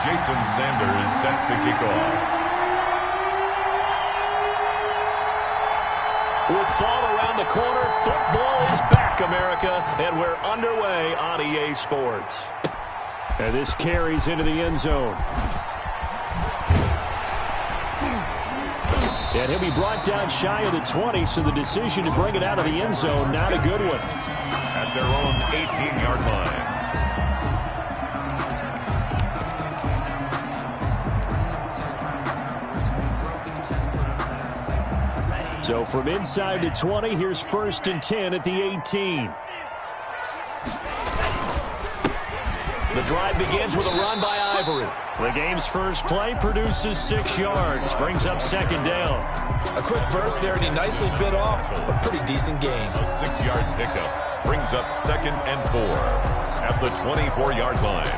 Jason Sanders set to kick off. With fall around the corner, football is back, America, and we're underway on EA Sports. And this carries into the end zone. And he'll be brought down shy of the 20, so the decision to bring it out of the end zone, not a good one. At their own 18-yard line. So from inside the 20, here's 1st and 10 at the 18. The drive begins with a run by Ivory. The game's first play produces 6 yards, brings up 2nd down. A quick burst there, and he nicely bit off a pretty decent gain. A 6-yard pickup brings up 2nd and 4 at the 24-yard line.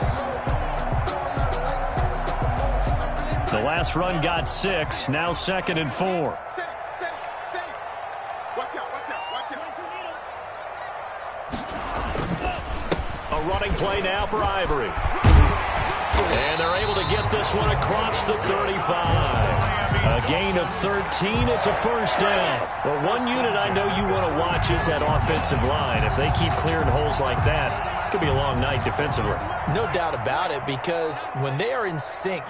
The last run got 6, now 2nd and 4. A running play now for Ivory. And they're able to get this one across the 35. A gain of 13. It's a 1st down. Well, one unit I know you want to watch is that offensive line. If they keep clearing holes like that, it could be a long night defensively. No doubt about it, because when they are in sync,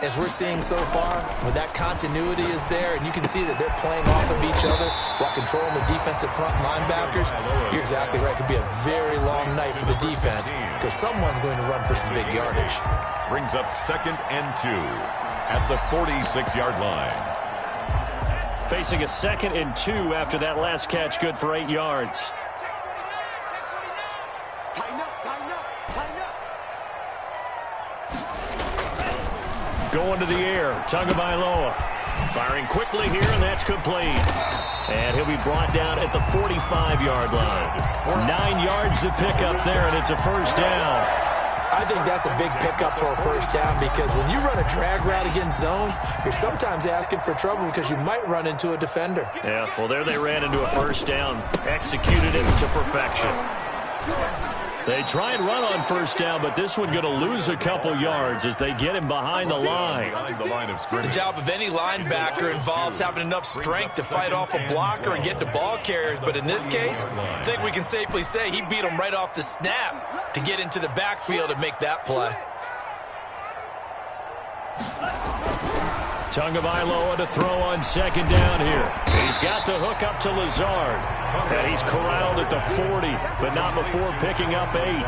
as we're seeing so far, when that continuity is there, and you can see that they're playing off of each other while controlling the defensive front linebackers, you're exactly right. It could be a very long night for the defense because someone's going to run for some big yardage. Brings up 2nd and 2 at the 46-yard line. Facing a 2nd and 2 after that last catch, good for 8 yards. Going to the air, Tagovailoa. Firing quickly here, and that's complete. And he'll be brought down at the 45-yard line. 9 yards to pick up there, and it's a 1st down. I think that's a big pickup for a 1st down, because when you run a drag route against zone, you're sometimes asking for trouble because you might run into a defender. Yeah, well, there they ran into a 1st down. Executed it to perfection. They try and run on 1st down, but this one going to lose a couple yards as they get him behind the line. The job of any linebacker involves having enough strength to fight off a blocker and get to ball carriers, but in this case, I think we can safely say he beat him right off the snap to get into the backfield and make that play. Tagovailoa to throw on 2nd down here. He's got the hook up to Lazard. And he's corralled at the 40, but not before picking up 8.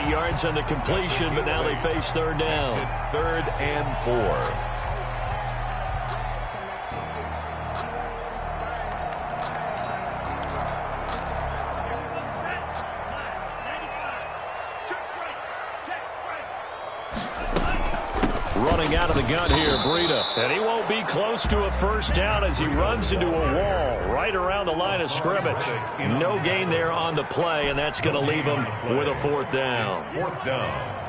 8 yards on the completion, but now they face 3rd down. 3rd and 4. Running out of the gun here, Breida. And he won't be close to a 1st down as he runs into a wall right around the line of scrimmage. No gain there on the play, and that's going to leave him with a 4th down. 4th down.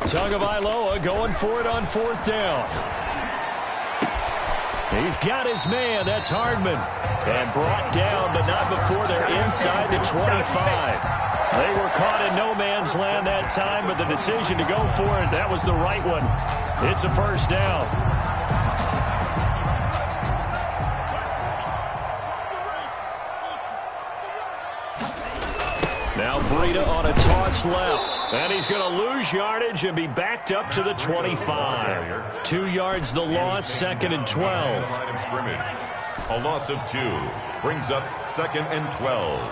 Tagovailoa going for it on 4th down. He's got his man. That's Hardman. And brought down, but not before they're inside the 25. They were caught in no man's land that time, but the decision to go for it, that was the right one. It's a 1st down. Now Breida on a toss left. And he's going to lose yardage and be backed up to the 25. 2 yards the loss, 2nd and 12. A loss of 2 brings up 2nd and 12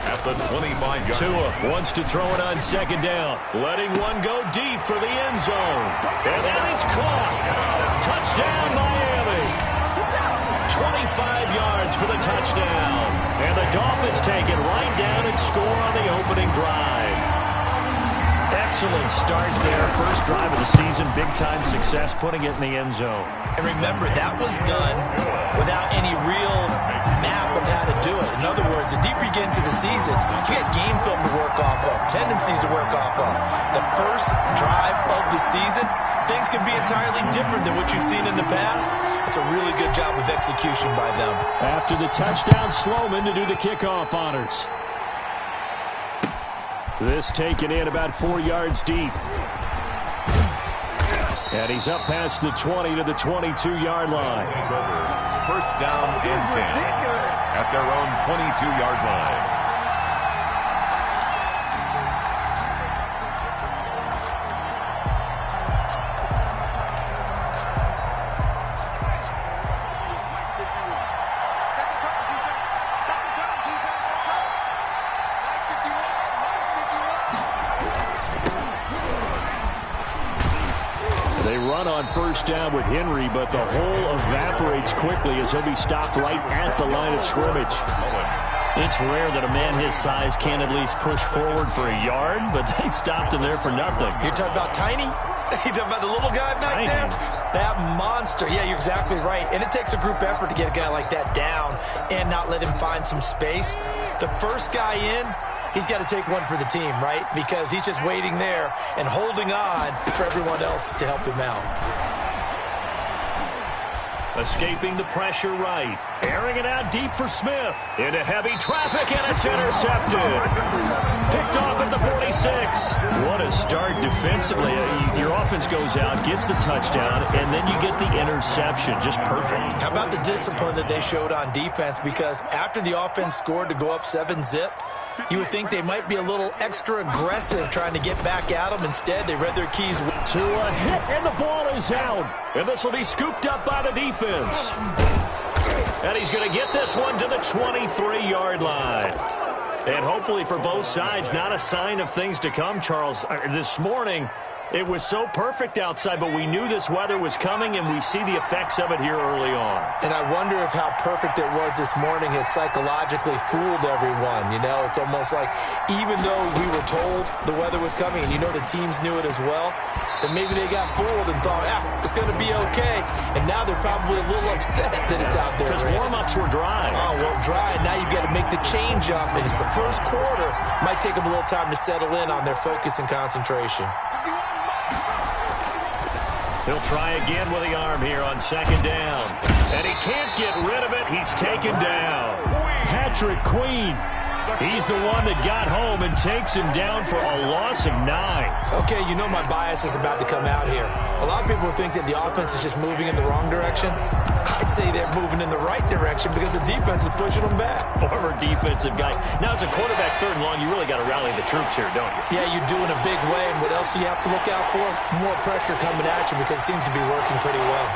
at the 25-yard line. Tua wants to throw it on 2nd down. Letting one go deep for the end zone. And then it's caught. Touchdown, Miami. 25 yards for the touchdown. And the Dolphins take it right down and score on the opening drive. Excellent start there. First drive of the season. Big-time success putting it in the end zone. And remember, that was done without any real map of how to do it. In other words, the deeper you get into the season, you get game film to work off of, tendencies to work off of. The first drive of the season, things can be entirely different than what you've seen in the past. It's a really good job of execution by them. After the touchdown, Sloman to do the kickoff honors. This taken in about 4 yards deep. And he's up past the 20 to the 22-yard line. First down and 10 at their own 22-yard line. They run on first down with Henry, but the hole evaporates quickly as he'll be stopped right at the line of scrimmage. It's rare that a man his size can't at least push forward for a yard, but they stopped him there for nothing. You're talking about Tiny? You're talking about the little guy back there? That monster. Yeah, you're exactly right. And it takes a group effort to get a guy like that down and not let him find some space. The first guy in, he's got to take one for the team, right? Because he's just waiting there and holding on for everyone else to help him out. Escaping the pressure right. Airing it out deep for Smith. Into heavy traffic, and it's intercepted. Picked off at the 46. What a start defensively. Your offense goes out, gets the touchdown, and then you get the interception. Just perfect. How about the discipline that they showed on defense? Because after the offense scored to go up 7-zip, you would think they might be a little extra aggressive trying to get back at them. Instead, they read their keys. To a hit, and the ball is out. And this will be scooped up by the defense. And he's going to get this one to the 23-yard line. And hopefully for both sides, not a sign of things to come, Charles. This morning, it was so perfect outside, but we knew this weather was coming, and we see the effects of it here early on. And I wonder if how perfect it was this morning has psychologically fooled everyone. You know, it's almost like even though we were told the weather was coming, and you know the teams knew it as well, then maybe they got fooled and thought, it's going to be okay. And now they're probably a little upset that it's out there. Because warm-ups were dry. Oh, well, dry. Now you've got to make the change up, and it's the first quarter. Might take them a little time to settle in on their focus and concentration. He'll try again with the arm here on second down. And he can't get rid of it. He's taken down. Patrick Queen. He's the one that got home and takes him down for a loss of 9. Okay, you know my bias is about to come out here. A lot of people think that the offense is just moving in the wrong direction. I'd say they're moving in the right direction because the defense is pushing them back. Former defensive guy. Now, as a quarterback, third and long, you really got to rally the troops here, don't you? Yeah, you do in a big way. And what else do you have to look out for? More pressure coming at you because it seems to be working pretty well.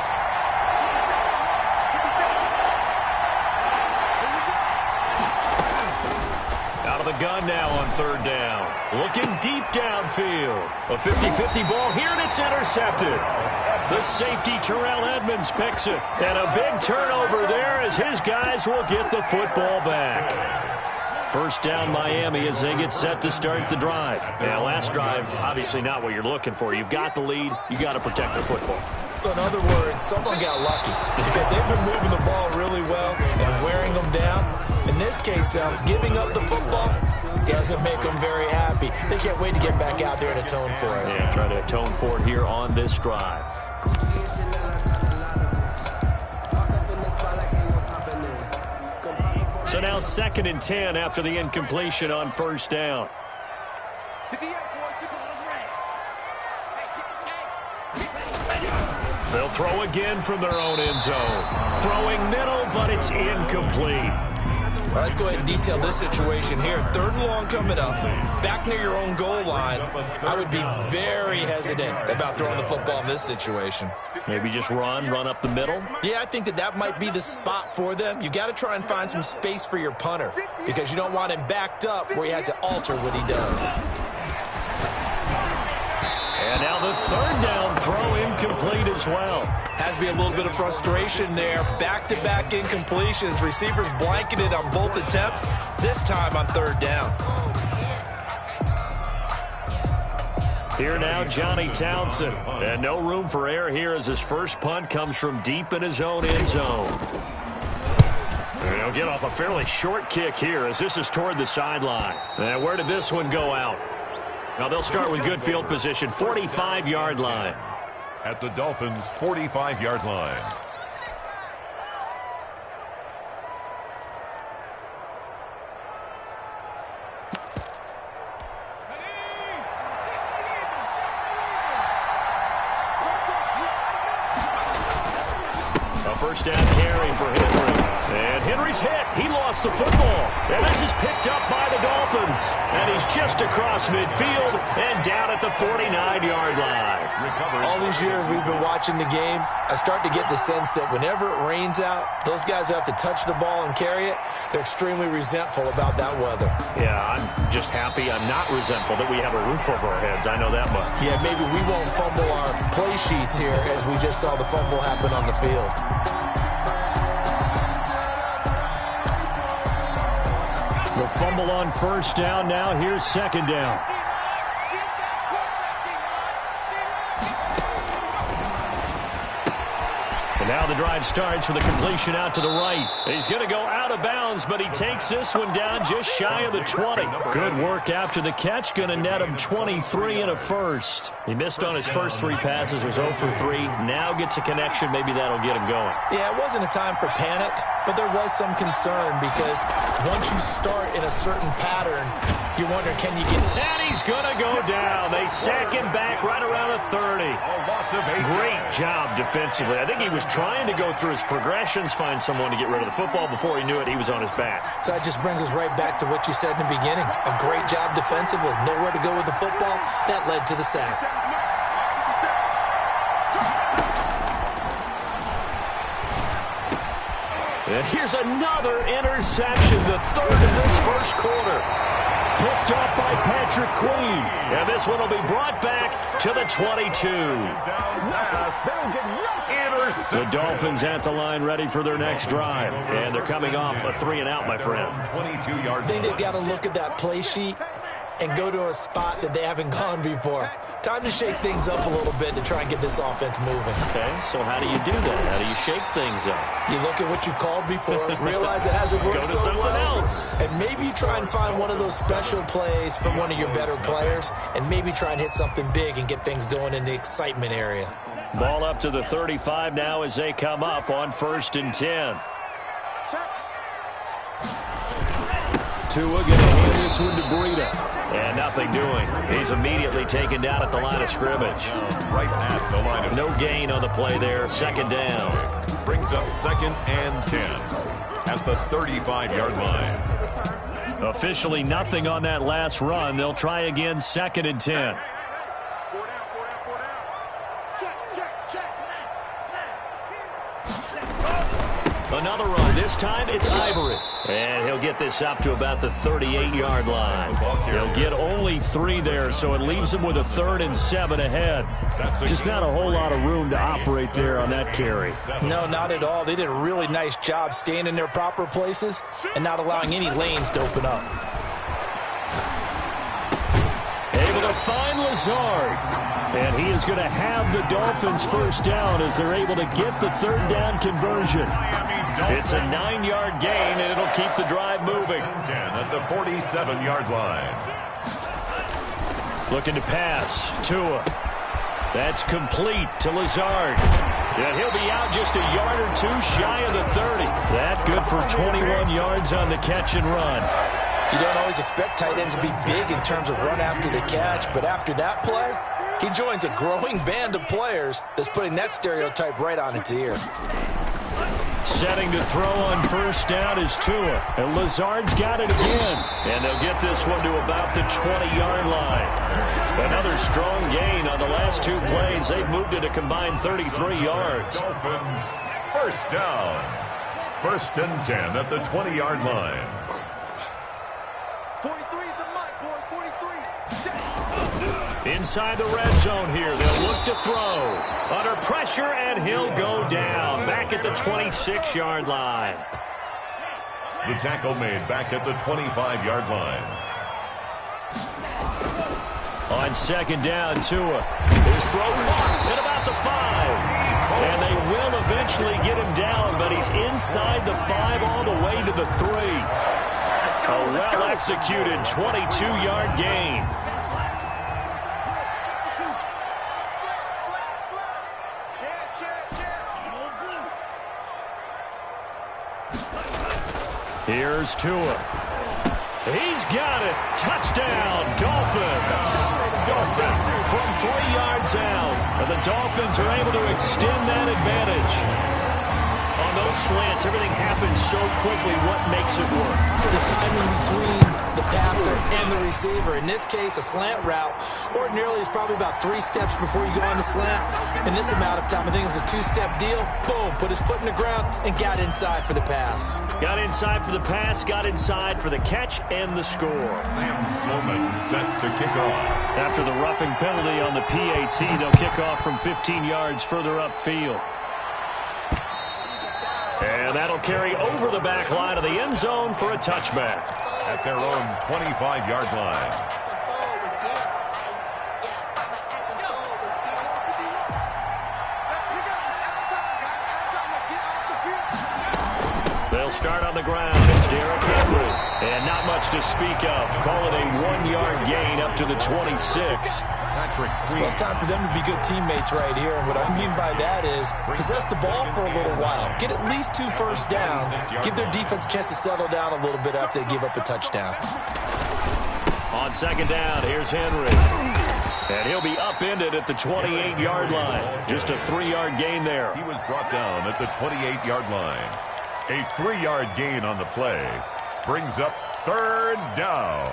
The gun now on third down. Looking deep downfield. A 50-50 ball here, and it's intercepted. The safety, Terrell Edmonds, picks it. And a big turnover there as his guys will get the football back. First down, Miami, as they get set to start the drive. Now, last drive, obviously not what you're looking for. You've got the lead. You got to protect the football. So, in other words, someone got lucky because they've been moving the ball really well and wearing them down. In this case, though, giving up the football doesn't make them very happy. They can't wait to get back out there and atone for it. Yeah, try to atone for it here on this drive. So now 2nd and 10 after the incompletion on first down. They'll throw again from their own end zone. Throwing middle, but it's incomplete. All right, let's go ahead and detail this situation here. 3rd and long coming up, back near your own goal line. I would be very hesitant about throwing the football in this situation. Maybe just run up the middle? Yeah, I think that might be the spot for them. You got to try and find some space for your punter because you don't want him backed up where he has to alter what he does. And now the 3rd down throw incomplete as well. Has to be a little bit of frustration there. Back-to-back incompletions. Receivers blanketed on both attempts, this time on 3rd down. Here now, Johnny Townsend. And no room for error here as his first punt comes from deep in his own end zone. And he'll get off a fairly short kick here as this is toward the sideline. And where did this one go out? Now they'll start with good field position, 45-yard line. at the Dolphins' 45-yard line. First down carry for Henry. And Henry's hit. He lost the football. And this is picked up by the Dolphins. And he's just across midfield and down at the 49-yard line. All these years we've been watching the game, I start to get the sense that whenever it rains out, those guys who have to touch the ball and carry it, they're extremely resentful about that weather. Yeah, I'm just happy I'm not resentful that we have a roof over our heads. I know that much. Yeah, maybe we won't fumble our play sheets here as we just saw the fumble happen on the field. The fumble on first down. Now here's second down. And now the drive starts with a completion out to the right. He's going to go out of bounds, but he takes this one down just shy of the 20. Good work after the catch. Going to net him 23 and a first. He missed on his first 3 passes, was 0 for 3. Now gets a connection. Maybe that'll get him going. Yeah, it wasn't a time for panic, but there was some concern because once you start in a certain pattern, you wonder, can you get it? And he's going to go down. They sack him back right around the 30. Great job defensively. I think he was trying to go through his progressions, find someone to get rid of the football. Before he knew it, he was on his back. So that just brings us right back to what you said in the beginning. A great job defensively. Nowhere to go with the football. That led to the sack. And here's another interception, the third in this first quarter. Picked up by Patrick Queen. And this one will be brought back to the 22. The Dolphins at the line ready for their next drive. And they're coming off a 3-and-out, my friend. 22-yard. I think they've got to look at that play sheet and go to a spot that they haven't gone before. Time to shake things up a little bit to try and get this offense moving. Okay, so how do you do that? How do you shake things up? You look at what you've called before, realize it hasn't worked so well. Else. And maybe you try and find one of those special plays from one of your better players, and maybe try and hit something big and get things going in the excitement area. Ball up to the 35 now as they come up on 1st and 10. Tua going to hand this one to Breida. And nothing doing. He's immediately taken down at the line of scrimmage. Right at the line of no gain on the play there. Second down. Brings up 2nd and 10 at the 35-yard line. Officially nothing on that last run. They'll try again 2nd and 10. Another run. This time it's Ivory. And he'll get this up to about the 38-yard line. He'll get only 3 there, so it leaves him with a 3rd and 7 ahead. Just not a whole lot of room to operate there on that carry. No, not at all. They did a really nice job staying in their proper places and not allowing any lanes to open up. Able to find Lazard. And he is going to have the Dolphins first down as they're able to get the 3rd down conversion. It's a 9-yard gain, and it'll keep the drive moving. 10 at the 47-yard line. Looking to pass. Tua. That's complete to Lazard. And he'll be out just a yard or 2 shy of the 30. That good for 21 yards on the catch and run. You don't always expect tight ends to be big in terms of run after the catch, but after that play, he joins a growing band of players that's putting that stereotype right on its ear. Setting to throw on first down is Tua. And Lazard's got it again. And they'll get this one to about the 20-yard line. Another strong gain on the last 2 plays. They've moved it a combined 33 yards. Dolphins first down. 1st and 10 at the 20-yard line. 43 is the mic, boy. 43. Inside the red zone here. They'll look to throw. Under pressure, and he'll go down. Back at the 26-yard line. The tackle made back at the 25-yard line. On 2nd down, Tua. His throw at about the 5. And they will eventually get him down, but he's inside the 5 all the way to the 3. A well-executed 22-yard gain. Here's Tua. He's got it. Touchdown, Dolphins. From 3 yards out, and the Dolphins are able to extend that advantage. On those slants, everything happens so quickly. What makes it work? The timing between the passer and the receiver. In this case, a slant route ordinarily is probably about 3 steps before you go on the slant. In this amount of time, I think it was a 2-step deal. Boom, put his foot in the ground and got inside for the pass. Got inside for the pass, got inside for the catch and the score. Sam Sloman set to kick off. After the roughing penalty on the PAT, they'll kick off from 15 yards further upfield. And that'll carry over the back line of the end zone for a touchback. At their own 25-yard line. They'll start on the ground. It's Derrick Henry. And not much to speak of. Call it a 1-yard gain up to the 26. Well, it's time for them to be good teammates right here. And what I mean by that is possess the ball for a little while. Get at least 2 first downs. Give their defense a chance to settle down a little bit after they give up a touchdown. On second down, here's Henry. And he'll be upended at the 28-yard line. Just a 3-yard gain there. He was brought down at the 28-yard line. A 3-yard gain on the play brings up 3rd down.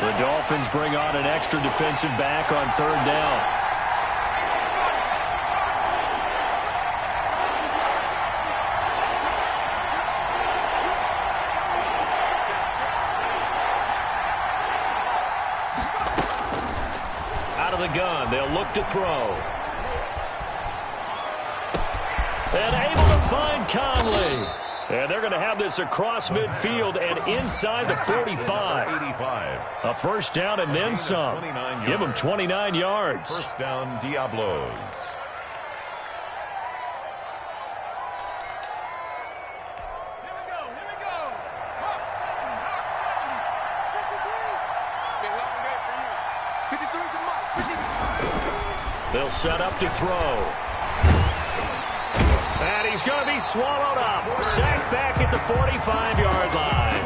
The Dolphins bring on an extra defensive back on 3rd down. Out of the gun, they'll look to throw. And able to find Conley. And they're going to have this across midfield and inside the 45. 85. A first down and then some. Give them 29 yards. First down, Diablos. They'll set up to throw. And he's going to be swallowed up. Sacked back at the 45-yard line.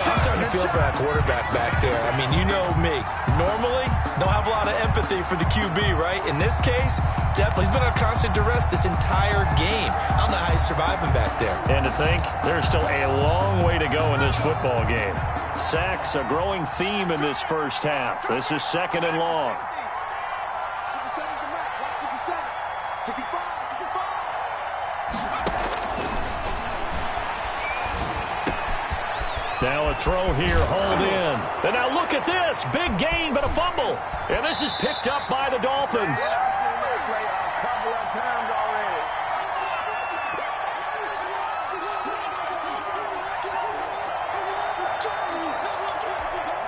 I'm starting to feel for that quarterback back there. I mean, you know me. Normally, don't have a lot of empathy for the QB, right? In this case, definitely. He's been on constant duress this entire game. I don't know how he's surviving back there. And to think, there's still a long way to go in this football game. Sacks, a growing theme in this first half. This is 2nd and long. Now a throw here, hauled in. And now look at this. Big gain, but a fumble. And this is picked up by the Dolphins.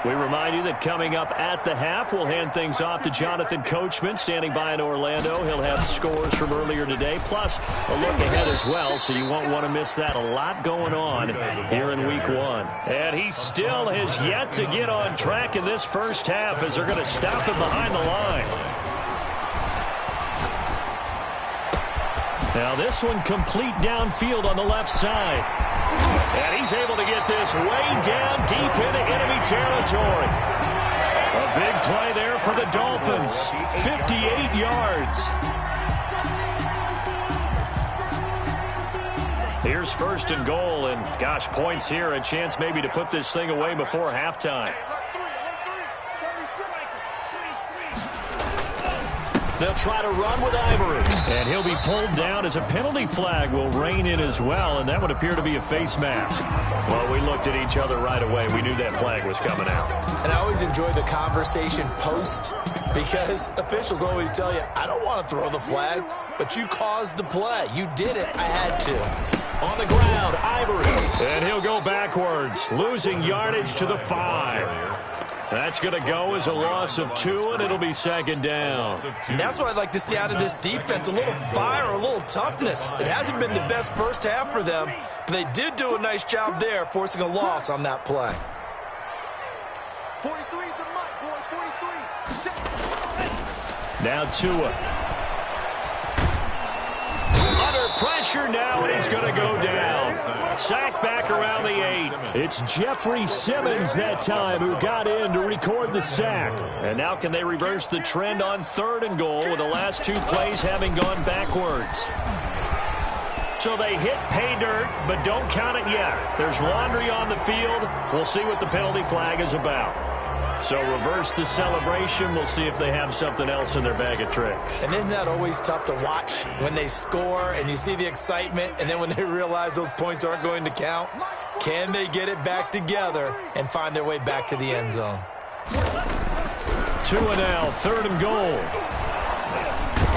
We remind you that coming up at the half, we'll hand things off to Jonathan Coachman, standing by in Orlando. He'll have scores from earlier today, plus a look ahead as well, so you won't want to miss that. A lot going on here in Week 1. And he still has yet to get on track in this first half as they're going to stop him behind the line. Now this one complete downfield on the left side. And he's able to get this way down deep into enemy territory. A big play there for the Dolphins. 58 yards. Here's 1st and goal, and gosh, points here. A chance maybe to put this thing away before halftime. They'll try to run with Ivory. And he'll be pulled down as a penalty flag will rein in as well, and that would appear to be a face mask. Well, we looked at each other right away. We knew that flag was coming out. And I always enjoy the conversation post because officials always tell you, I don't want to throw the flag, but you caused the play. You did it. I had to. On the ground, Ivory. And he'll go backwards, losing yardage to the 5. That's going to go as a loss of 2, and it'll be 2nd down. And that's what I'd like to see out of this defense, a little fire, a little toughness. It hasn't been the best first half for them, but they did do a nice job there, forcing a loss on that play. 43 is the mic, boy, 43. Now Tua. pressure now, and he's going to go down. Sacked back around the 8. It's Jeffrey Simmons that time who got in to record the sack. And now can they reverse the trend on 3rd and goal with the last 2 plays having gone backwards? So they hit pay dirt, but don't count it yet. There's laundry on the field. We'll see what the penalty flag is about. So reverse the celebration. We'll see if they have something else in their bag of tricks. And isn't that always tough to watch when they score and you see the excitement, and then when they realize those points aren't going to count? Can they get it back together and find their way back to the end zone? 2 and now, 3rd and goal.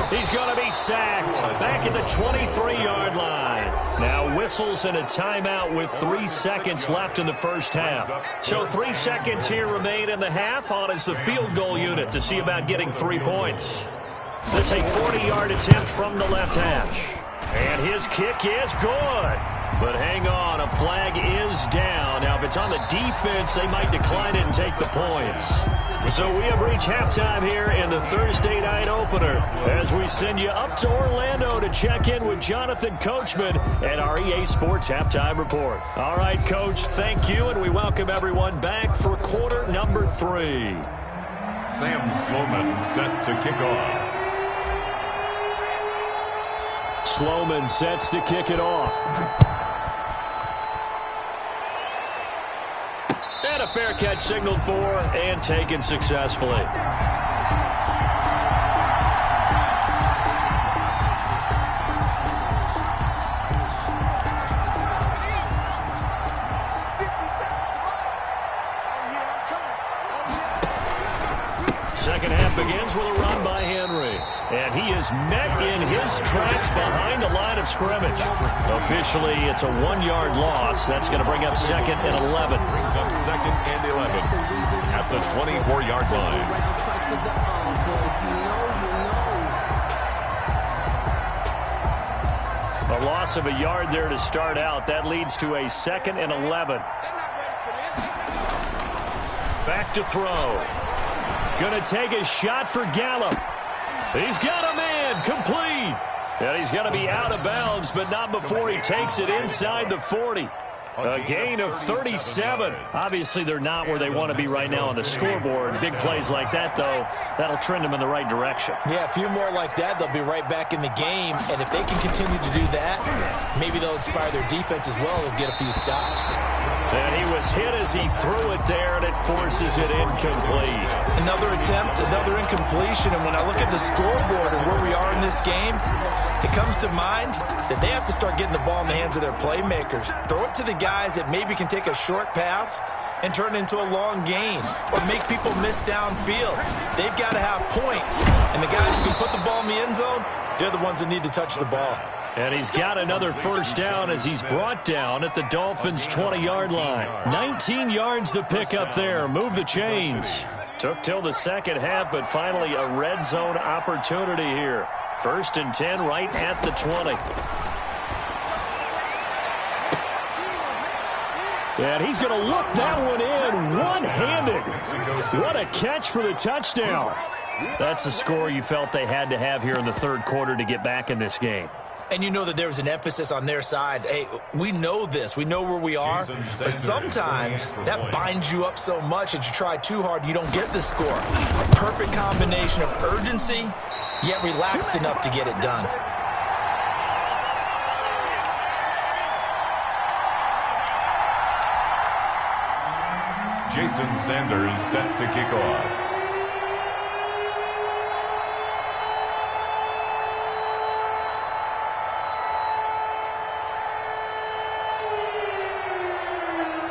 He's going to be sacked back at the 23-yard line. Now whistles and a timeout with 3 seconds left in the first half. So 3 seconds here remain in the half. On is the field goal unit to see about getting 3 points. This a 40-yard attempt from the left hash. And his kick is good. But hang on, a flag is down. Now, if it's on the defense, they might decline it and take the points. So we have reached halftime here in the Thursday night opener as we send you up to Orlando to check in with Jonathan Coachman and our EA Sports Halftime Report. All right, Coach, thank you, and we welcome everyone back for quarter number 3. Sam Sloman set to kick off. Sloman sets to kick it off. And a fair catch signaled for and taken successfully. Second half begins with a run by Henry. And he is met in his tracks behind the line of scrimmage. Officially, it's a 1-yard loss. That's going to bring up 2nd and 11. Brings up 2nd and 11 at the 24-yard line. A loss of a yard there to start out. That leads to a 2nd and 11. Back to throw. Going to take a shot for Gallup. He's got a man, complete. And he's going to be out of bounds, but not before he takes it inside the 40. A gain of 37. Obviously, they're not where they want to be right now on the scoreboard. Big plays like that, though, that'll trend them in the right direction. Yeah, a few more like that, they'll be right back in the game. And if they can continue to do that, maybe they'll inspire their defense as well. They'll get a few stops. And he was hit as he threw it there, and it forces it incomplete. Another attempt, another incompletion. And when I look at the scoreboard and where we are in this game, it comes to mind that they have to start getting the ball in the hands of their playmakers. Throw it to the guys that maybe can take a short pass and turn it into a long gain or make people miss downfield. They've got to have points. And the guys who can put the ball in the end zone, they're the ones that need to touch the ball. And he's got another first down as he's brought down at the Dolphins' 20-yard line. 19 yards to pick up there. Move the chains. Took till the second half, but finally a red zone opportunity here. 1st and 10 right at the 20. And he's going to look that one in one-handed. What a catch for the touchdown. That's a score you felt they had to have here in the 3rd quarter to get back in this game. And you know that there was an emphasis on their side. Hey, we know this. We know where we are. But sometimes that binds you up so much that you try too hard, you don't get the score. A perfect combination of urgency, yet relaxed enough to get it done. Jason Sanders set to kick off.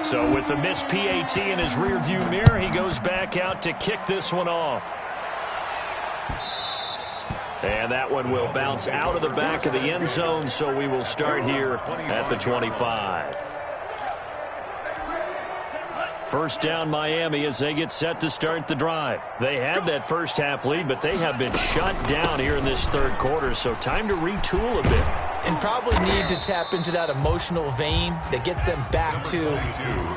So with the missed PAT in his rearview mirror, he goes back out to kick this one off. And that one will bounce out of the back of the end zone, so we will start here at the 25. First down Miami as they get set to start the drive. They had that first half lead, but they have been shut down here in this 3rd quarter, so time to retool a bit. and probably need to tap into that emotional vein that gets them back to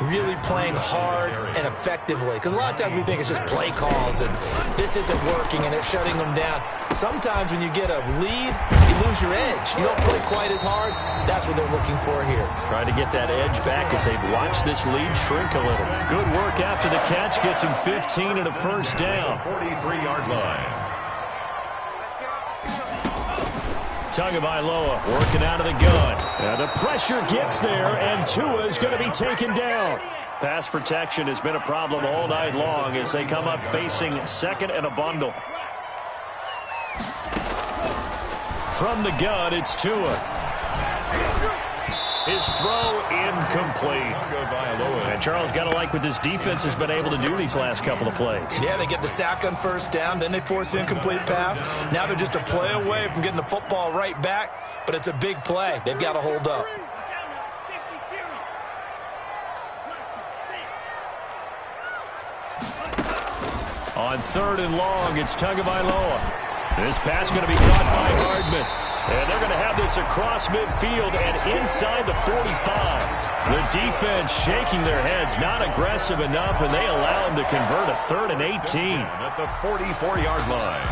really playing hard and effectively. Because a lot of times we think it's just play calls and this isn't working and they're shutting them down. Sometimes when you get a lead, you lose your edge. You don't play quite as hard. That's what they're looking for here. Trying to get that edge back as they've watched this lead shrink a little. Good work after the catch gets him 15 and a first down. 43-yard line. Tagovailoa working out of the gun. And the pressure gets there, and Tua is going to be taken down. Pass protection has been a problem all night long as they come up facing second and a bundle. From the gun, it's Tua. His throw incomplete. And Charles, got to like what this defense has been able to do these last couple of plays. Yeah, they get the sack on first down, then they force the incomplete pass. Now they're just a play away from getting the football right back, but it's a big play. They've got to hold up. On third and long, it's Tagovailoa. This pass going to be caught by Hardman. And they're going to have this across midfield and inside the 45. The defense shaking their heads, not aggressive enough, and they allow them to convert a 3rd and 18. At the 44-yard line.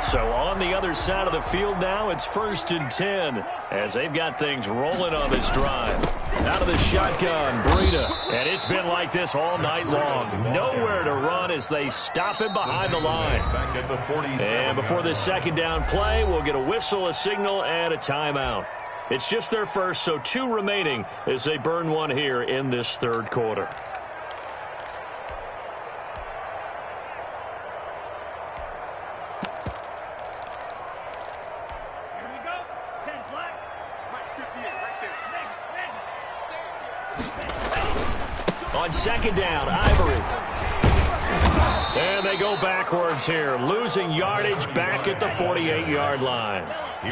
So on the other side of the field now, it's 1st and 10 as they've got things rolling on this drive. Out of the shotgun, Breida. And it's been like this all night long. Nowhere to run as they stop him behind the line. Back at the 47. And before this second down play, we'll get a whistle, a signal, and a timeout. It's just their first, so 2 remaining as they burn one here in this third quarter. On second down, Ivory. And they go backwards here, losing yardage back at the 48-yard line.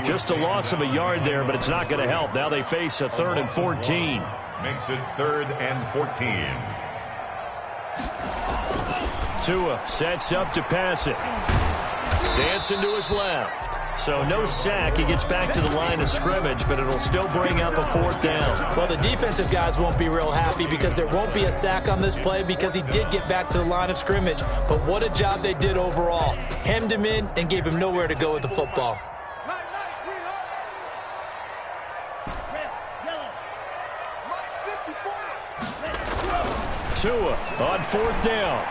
Just a loss of a yard there, but it's not going to help. Now they face a 3rd and 14. Makes it 3rd and 14. Tua sets up to pass it. Dancing to his left. So no sack. He gets back to the line of scrimmage, but it'll still bring up a 4th down. Well, the defensive guys won't be real happy because there won't be a sack on this play because he did get back to the line of scrimmage. But what a job they did overall. Hemmed him in and gave him nowhere to go with the football. Tua on 4th down.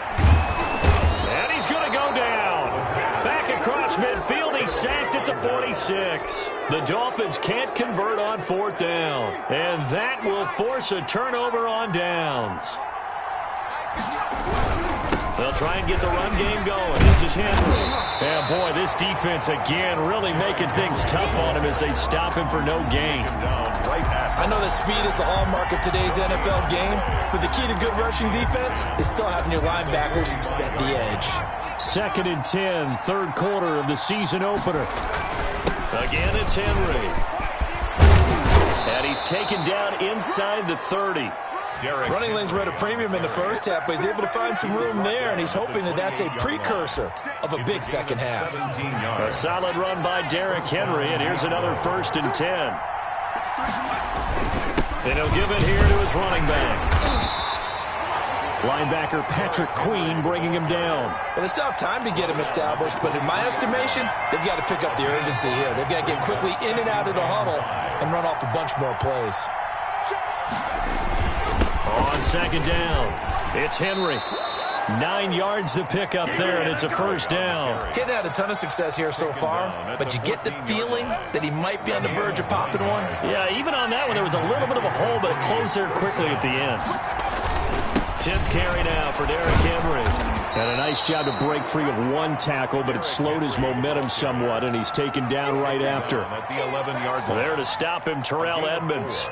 And he's going to go down. Back across midfield, he's sacked at the 46. The Dolphins can't convert on 4th down. And that will force a turnover on downs. They'll try and get the run game going. This is Henry. And boy, this defense again really making things tough on him as they stop him for no gain. I know that speed is the hallmark of today's NFL game, but the key to good rushing defense is still having your linebackers set the edge. 2nd and 10, third quarter of the season opener. Again, it's Henry. And he's taken down inside the 30. Running lanes were at a premium in the first half, but he's able to find some room there, and he's hoping that that's a precursor of a big second half. A solid run by Derrick Henry, and here's another 1st and 10. And he'll give it here to his running back. Linebacker Patrick Queen bringing him down. Well, they still have time to get him established, but in my estimation, they've got to pick up the urgency here. They've got to get quickly in and out of the huddle and run off a bunch more plays. On second down, it's Henry. 9 yards to pick up there, and it's a 1st down. He hadn't had a ton of success here so far, but you get the feeling that he might be on the verge of popping one. Yeah, even on that one, there was a little bit of a hole, but it closed there quickly at the end. 10th carry now for Derrick Henry. And a nice job to break free of 1 tackle, but it slowed his momentum somewhat, and he's taken down right after. At the 11-yard line. There to stop him, Terrell Edmonds.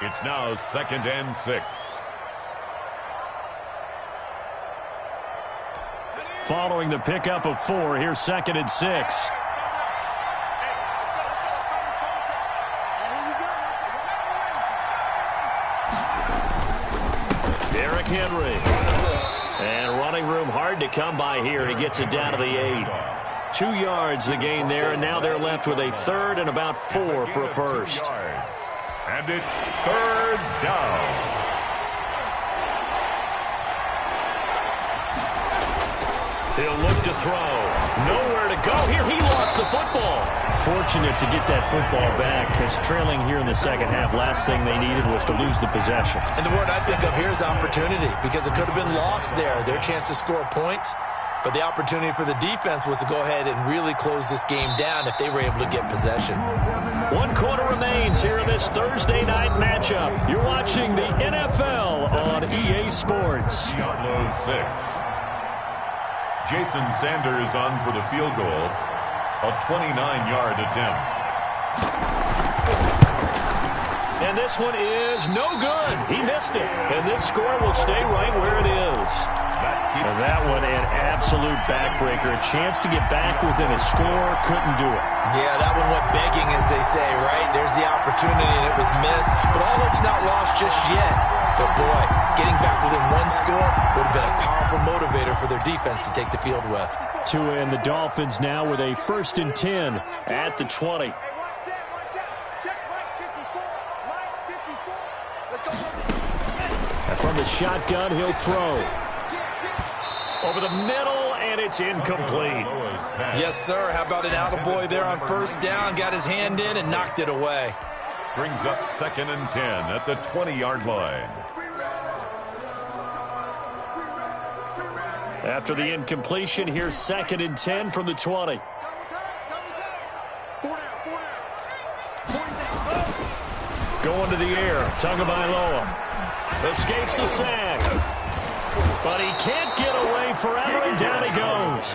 It's now 2nd and 6. Following the pickup of 4, here's 2nd and 6. Derrick Henry. And running room hard to come by here. He gets it down to the 8. 2 yards the gain there, and now they're left with a third and about 4 for a first. And it's third down. He'll look to throw. Nowhere to go here. He lost the football. Fortunate to get that football back, because trailing here in the second half, last thing they needed was to lose the possession. And the word I think of here is opportunity, because it could have been lost there, their chance to score points. But the opportunity for the defense was to go ahead and really close this game down if they were able to get possession. 1 quarter remains here in this Thursday night matchup. You're watching the NFL on EA Sports. Low 6. Jason Sanders on for the field goal. A 29-yard attempt. And this one is no good. He missed it. And this score will stay right where it is. And that one an absolute backbreaker. A chance to get back within a score. Couldn't do it. Yeah, that one went begging, as they say, right? There's the opportunity, and it was missed. But all hope's not lost just yet. But, boy, getting back within 1 score would have been a powerful motivator for their defense to take the field with. Tua and the Dolphins now with a 1st and 10 at the 20. And from the shotgun, he'll throw. Over the middle, and it's incomplete. Yes, sir. How about an attaboy there on 1st down? Got his hand in and knocked it away. Brings up 2nd and 10 at the 20-yard line. After the incompletion, here's 2nd and 10 from the 20. Going to the air. Tagovailoa escapes the sack. But he can't get away forever, and down he goes.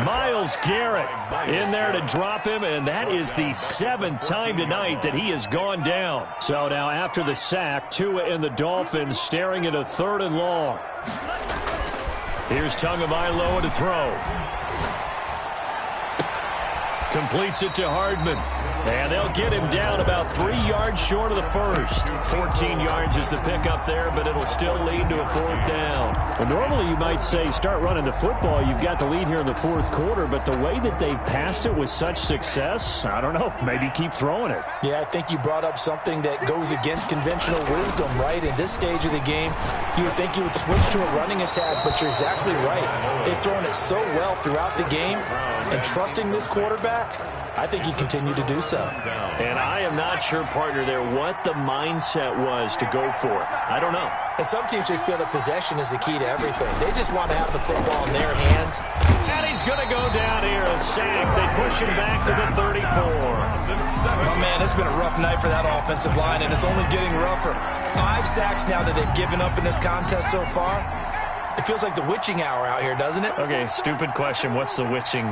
Myles Garrett in there to drop him, and that is the 7th time tonight that he has gone down. So now after the sack, Tua and the Dolphins staring at a 3rd and long. Here's Tagovailoa to throw. Completes it to Hardman. And they'll get him down about 3 yards short of the first. 14 yards is the pickup there, but it'll still lead to a 4th down. Well, normally you might say start running the football. You've got the lead here in the 4th quarter, but the way that they've passed it with such success, I don't know, maybe keep throwing it. Yeah, I think you brought up something that goes against conventional wisdom, right? In this stage of the game, you would think you would switch to a running attack, but you're exactly right. They've thrown it so well throughout the game, and trusting this quarterback, I think he continued to do so. And I am not sure, partner, there what the mindset was to go for it. I don't know. And some teams just feel that possession is the key to everything. They just want to have the football in their hands. And he's going to go down here, a sack. They push him back to the 34. Oh, man, it's been a rough night for that offensive line, and it's only getting rougher. 5 sacks now that they've given up in this contest so far. It feels like the witching hour out here, doesn't it? Okay, stupid question. What's the witching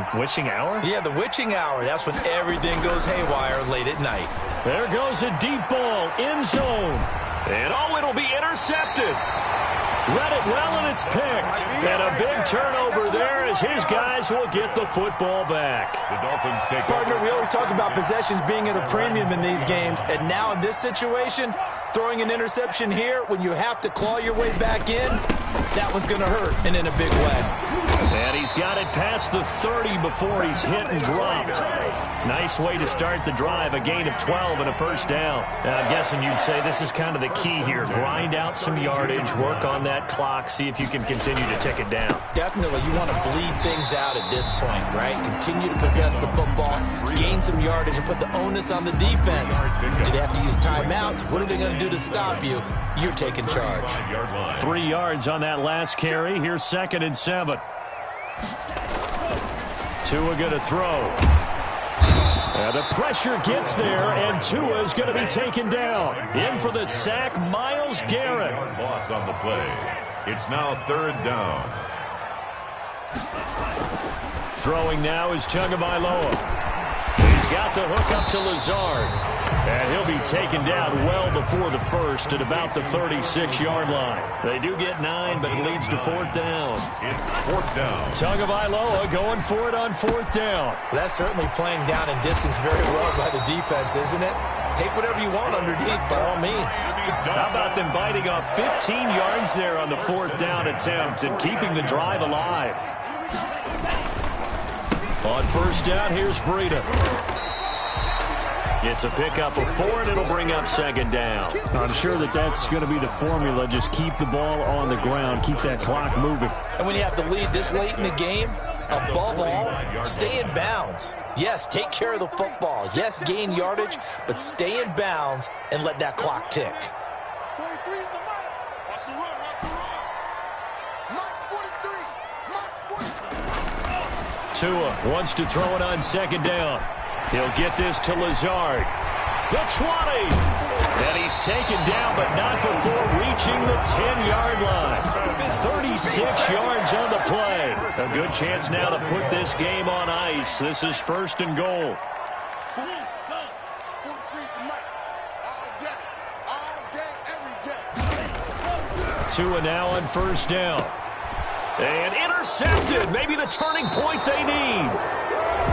hour? Yeah, the witching hour. That's when everything goes haywire late at night. There goes a deep ball, end zone. And oh, it'll be intercepted. Read it well, and it's picked. And a big turnover there as his guys will get the football back. The Dolphins take Partner, we always talk about possessions being at a premium in these games. And now in this situation, throwing an interception here when you have to claw your way back in, that one's going to hurt, and in a big way. And he's got it past the 30 before he's hit and dropped. Nice way to start the drive, a gain of 12 and a 1st down. Now, I'm guessing you'd say this is kind of the key here. Grind out some yardage, work on that clock, see if you can continue to tick it down. Definitely, you want to bleed things out at this point, right? Continue to possess the football, gain some yardage, and put the onus on the defense. Do they have to use timeouts? What are they going to do to stop you? You're taking charge. 3 yards on that last carry. Here's 2nd and 7. Tua going to throw. And the pressure gets there, and Tua is going to be taken down. In for the sack, Myles Garrett. Loss on the play. It's now 3rd down. Throwing now is Tagovailoa. He's got the hook up to Lazard. And he'll be taken down well before the first at about the 36-yard line. They do get 9, but it leads to 4th down. It's 4th down. Tagovailoa going for it on 4th down. That's certainly playing down in distance very well by the defense, isn't it? Take whatever you want underneath, by all means. How about them biting off 15 yards there on the 4th down attempt and keeping the drive alive? On first down, here's Breida. It's a pickup of 4, and it'll bring up second down. I'm sure that's going to be the formula. Just keep the ball on the ground. Keep that clock moving. And when you have the lead this late in the game, above all, stay in bounds. Yes, take care of the football. Yes, gain yardage, but stay in bounds and let that clock tick. 43 is the mark. Watch the run, watch the run. Mark's 43. Mark's 43. Tua wants to throw it on second down. He'll get this to Lazard. The 20. And he's taken down, but not before reaching the 10-yard line. 36 yards on the play. A good chance now to put this game on ice. This is first and goal. 43 is the mark. All day, every day. Tua now on first down. And intercepted. Maybe the turning point they need.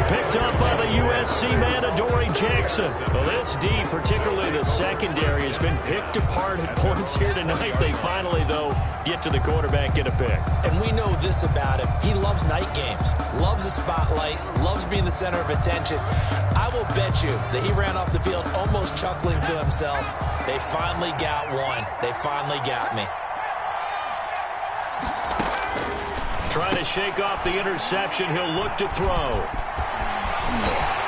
Picked up by the USC man, Adoree Jackson. Well, this D, particularly the secondary, has been picked apart at points here tonight. They finally, though, get to the quarterback, get a pick. And we know this about him. He loves night games, loves the spotlight, loves being the center of attention. I will bet you that he ran off the field almost chuckling to himself. They finally got one. They finally got me. Trying to shake off the interception. He'll look to throw.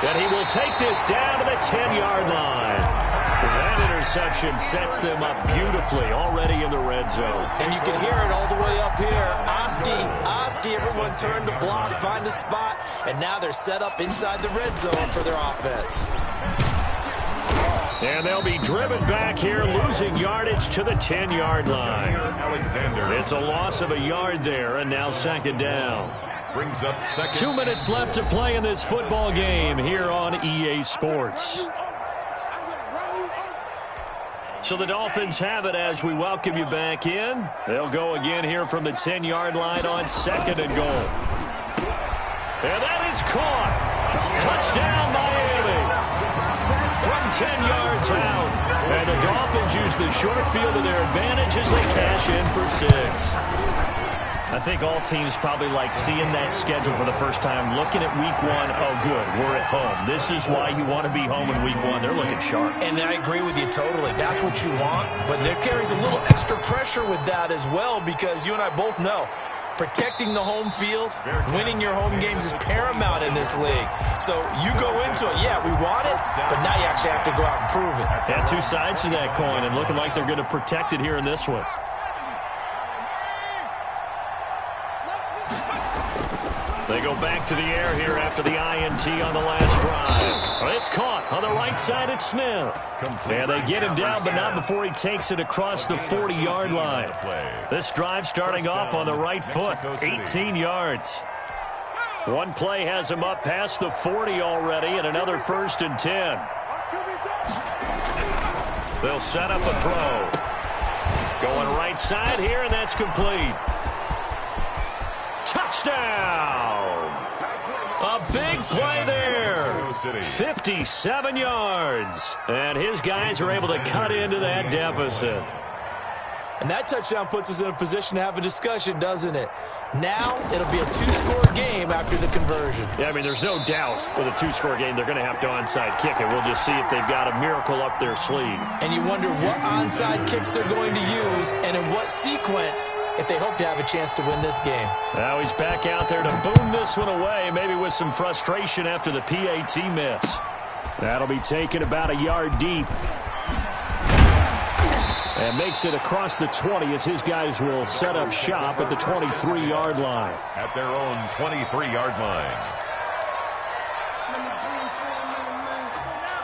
And he will take this down to the 10-yard line. That interception sets them up beautifully already in the red zone. And you can hear it all the way up here. Oski, everyone turned to block, find a spot, and now they're set up inside the red zone for their offense. And they'll be driven back here, losing yardage to the 10-yard line. It's a loss of a yard there, and now second down. Brings up second. 2 minutes left to play in this football game here on EA Sports. So the Dolphins have it as we welcome you back in. They'll go again here from the 10-yard line on second and goal. And that is caught. Touchdown, Miami. From 10 yards out. And the Dolphins use the short field to their advantage as they cash in for 6. I think all teams probably like seeing that schedule for the first time, looking at week 1. Oh, good, we're at home. This is why you want to be home in week 1. They're looking sharp. And I agree with you totally. That's what you want. But there carries a little extra pressure with that as well, because you and I both know protecting the home field, winning your home games is paramount in this league. So you go into it, yeah, we want it, but now you actually have to go out and prove it. Yeah, two sides to that coin, and looking like they're going to protect it here in this one. They go back to the air here after the INT on the last drive. It's caught on the right side at Smith. And they get him down, but not before he takes it across the 40-yard line. This drive starting off on the right foot, 18 yards. One play has him up past the 40 already, and another 1st and 10. They'll set up a throw. Going right side here, and that's complete. Touchdown! A big play there. 57 yards. And his guys are able to cut into that deficit. And that touchdown puts us in a position to have a discussion, doesn't it? Now it'll be a 2-score game after the conversion. Yeah, I mean, there's no doubt with a 2-score game they're going to have to onside kick it. We'll just see if they've got a miracle up their sleeve. And you wonder what onside kicks they're going to use and in what sequence if they hope to have a chance to win this game. Now he's back out there to boom this one away, maybe with some frustration after the PAT miss. That'll be taken about a yard deep. And makes it across the 20 as his guys will set up shop at the 23-yard line. At their own 23-yard line.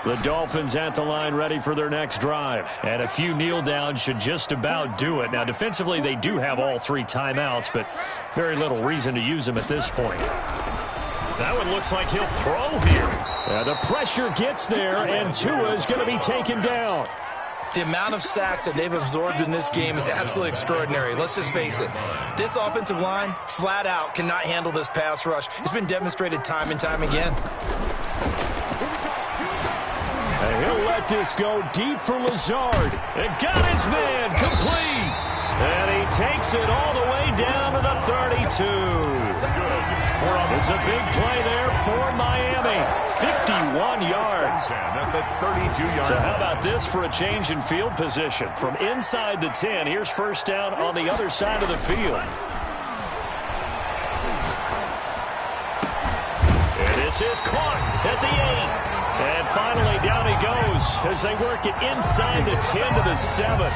The Dolphins at the line ready for their next drive. And a few kneel downs should just about do it. Now, defensively, they do have all 3 timeouts, but very little reason to use them at this point. That one looks like he'll throw here. The pressure gets there, and Tua is going to be taken down. The amount of sacks that they've absorbed in this game is absolutely extraordinary. Let's just face it. This offensive line, flat out, cannot handle this pass rush. It's been demonstrated time and time again. And he'll let this go deep for Lazard. And got his man complete. And he takes it all the way down to the 32. It's a big play there for Miami. 51 yards. At the 32-yard So how line. about this for a change in field position? From inside the 10, here's first down on the other side of the field. And this is caught at the 8. And finally down he goes as they work it inside the 10 to the 7.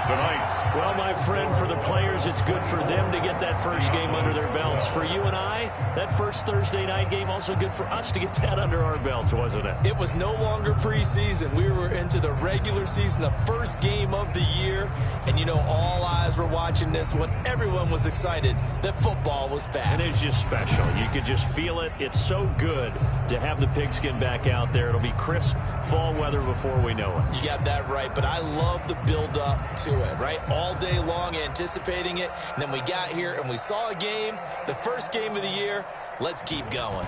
Tonight's Well, my friend, for the players, it's good for them to get that first game under their belts. For you and I, that first Thursday night game, also good for us to get that under our belts, wasn't it? It was no longer preseason. We were into the regular season, the first game of the year. And, you know, all eyes were watching this when everyone was excited that football was back. And it's just special. You could just feel it. It's so good to have the pigskin back out there. It'll be crisp fall weather before we know it. You got that right, but I love the build-up to it, right? All day long anticipating it, and then we got here and we saw a game, the first game of the year. Let's keep going.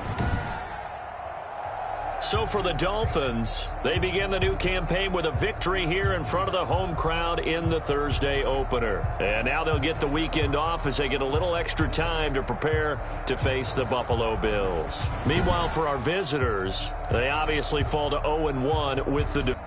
So for the Dolphins, they begin the new campaign with a victory here in front of the home crowd in the Thursday opener. And now they'll get the weekend off as they get a little extra time to prepare to face the Buffalo Bills. Meanwhile, for our visitors, they obviously fall to 0-1 with the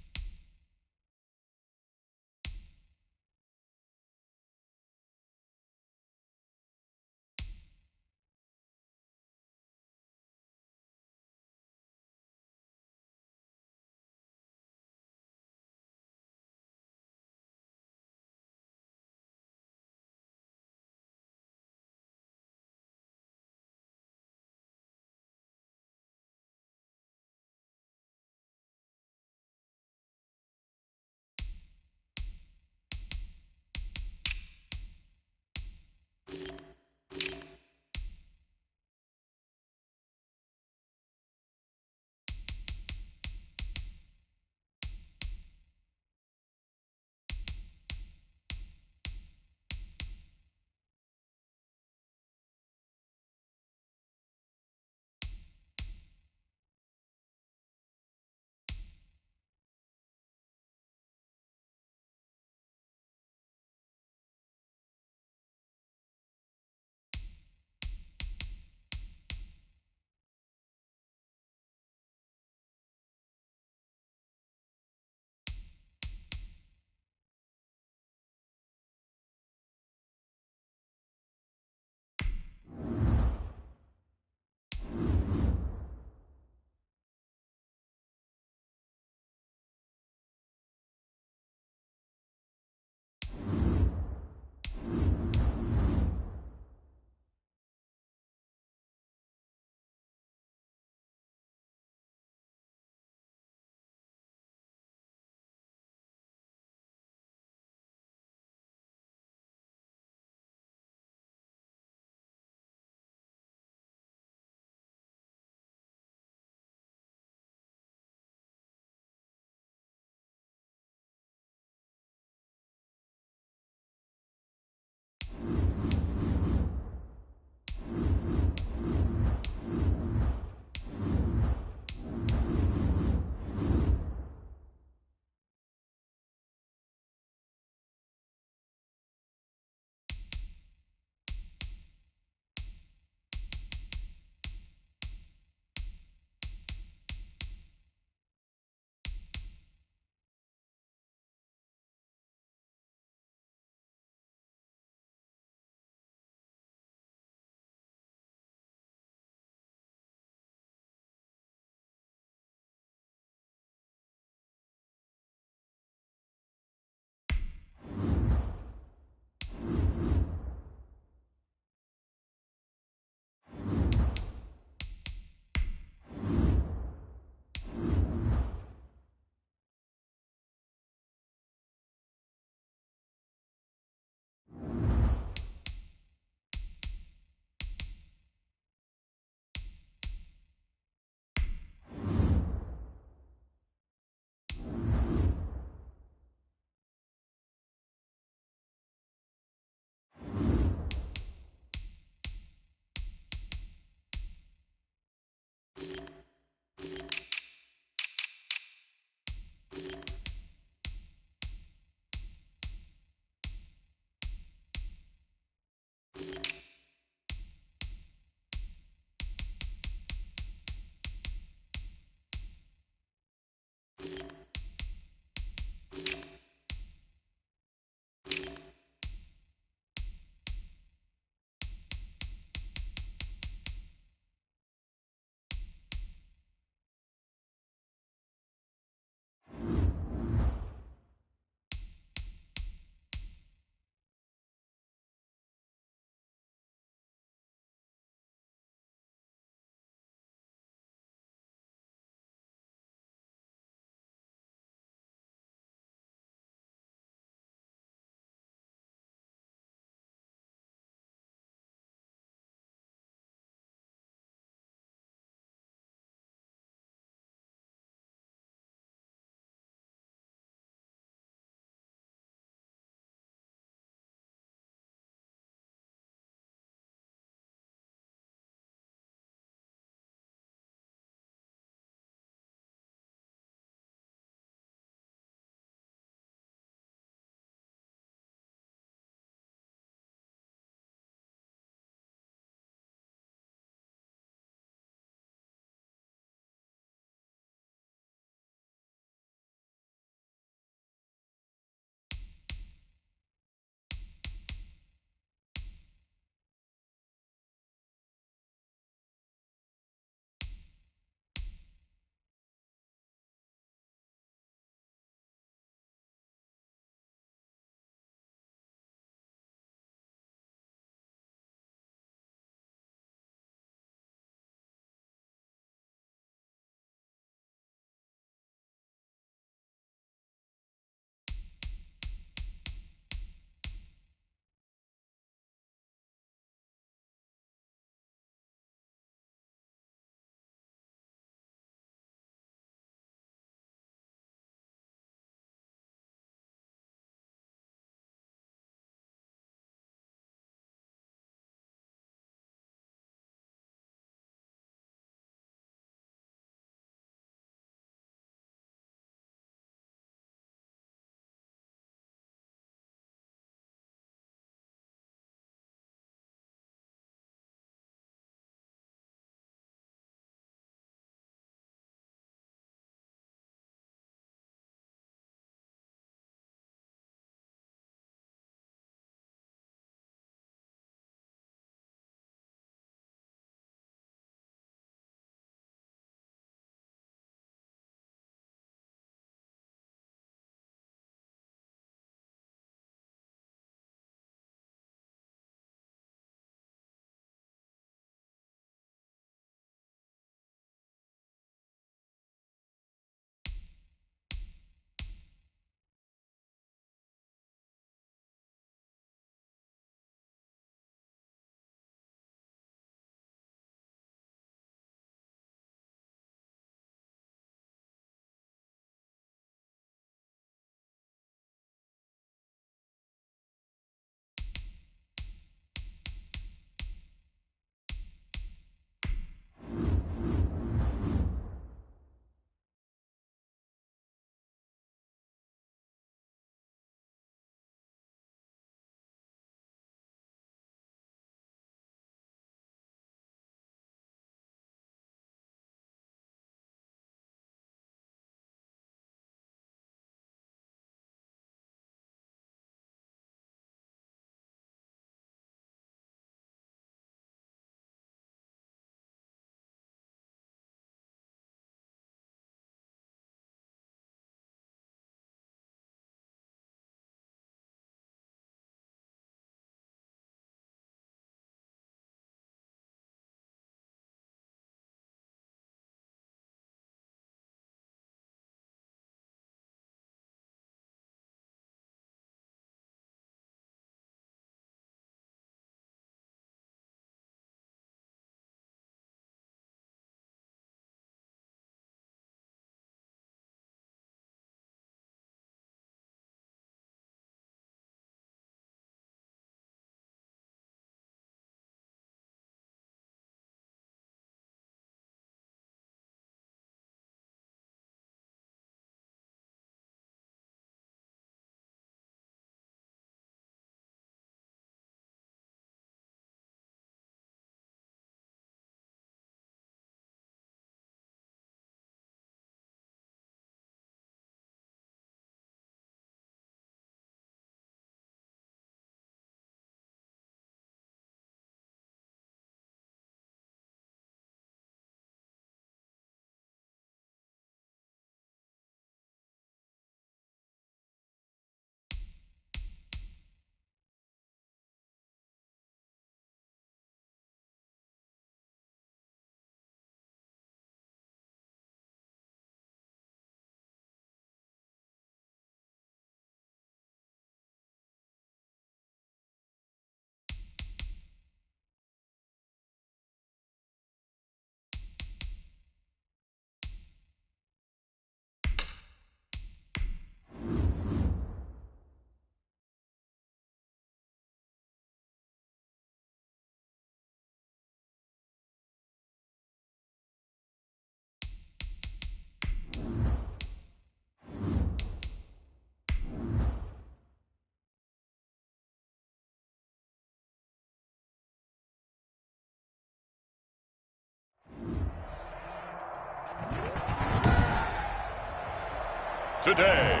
today.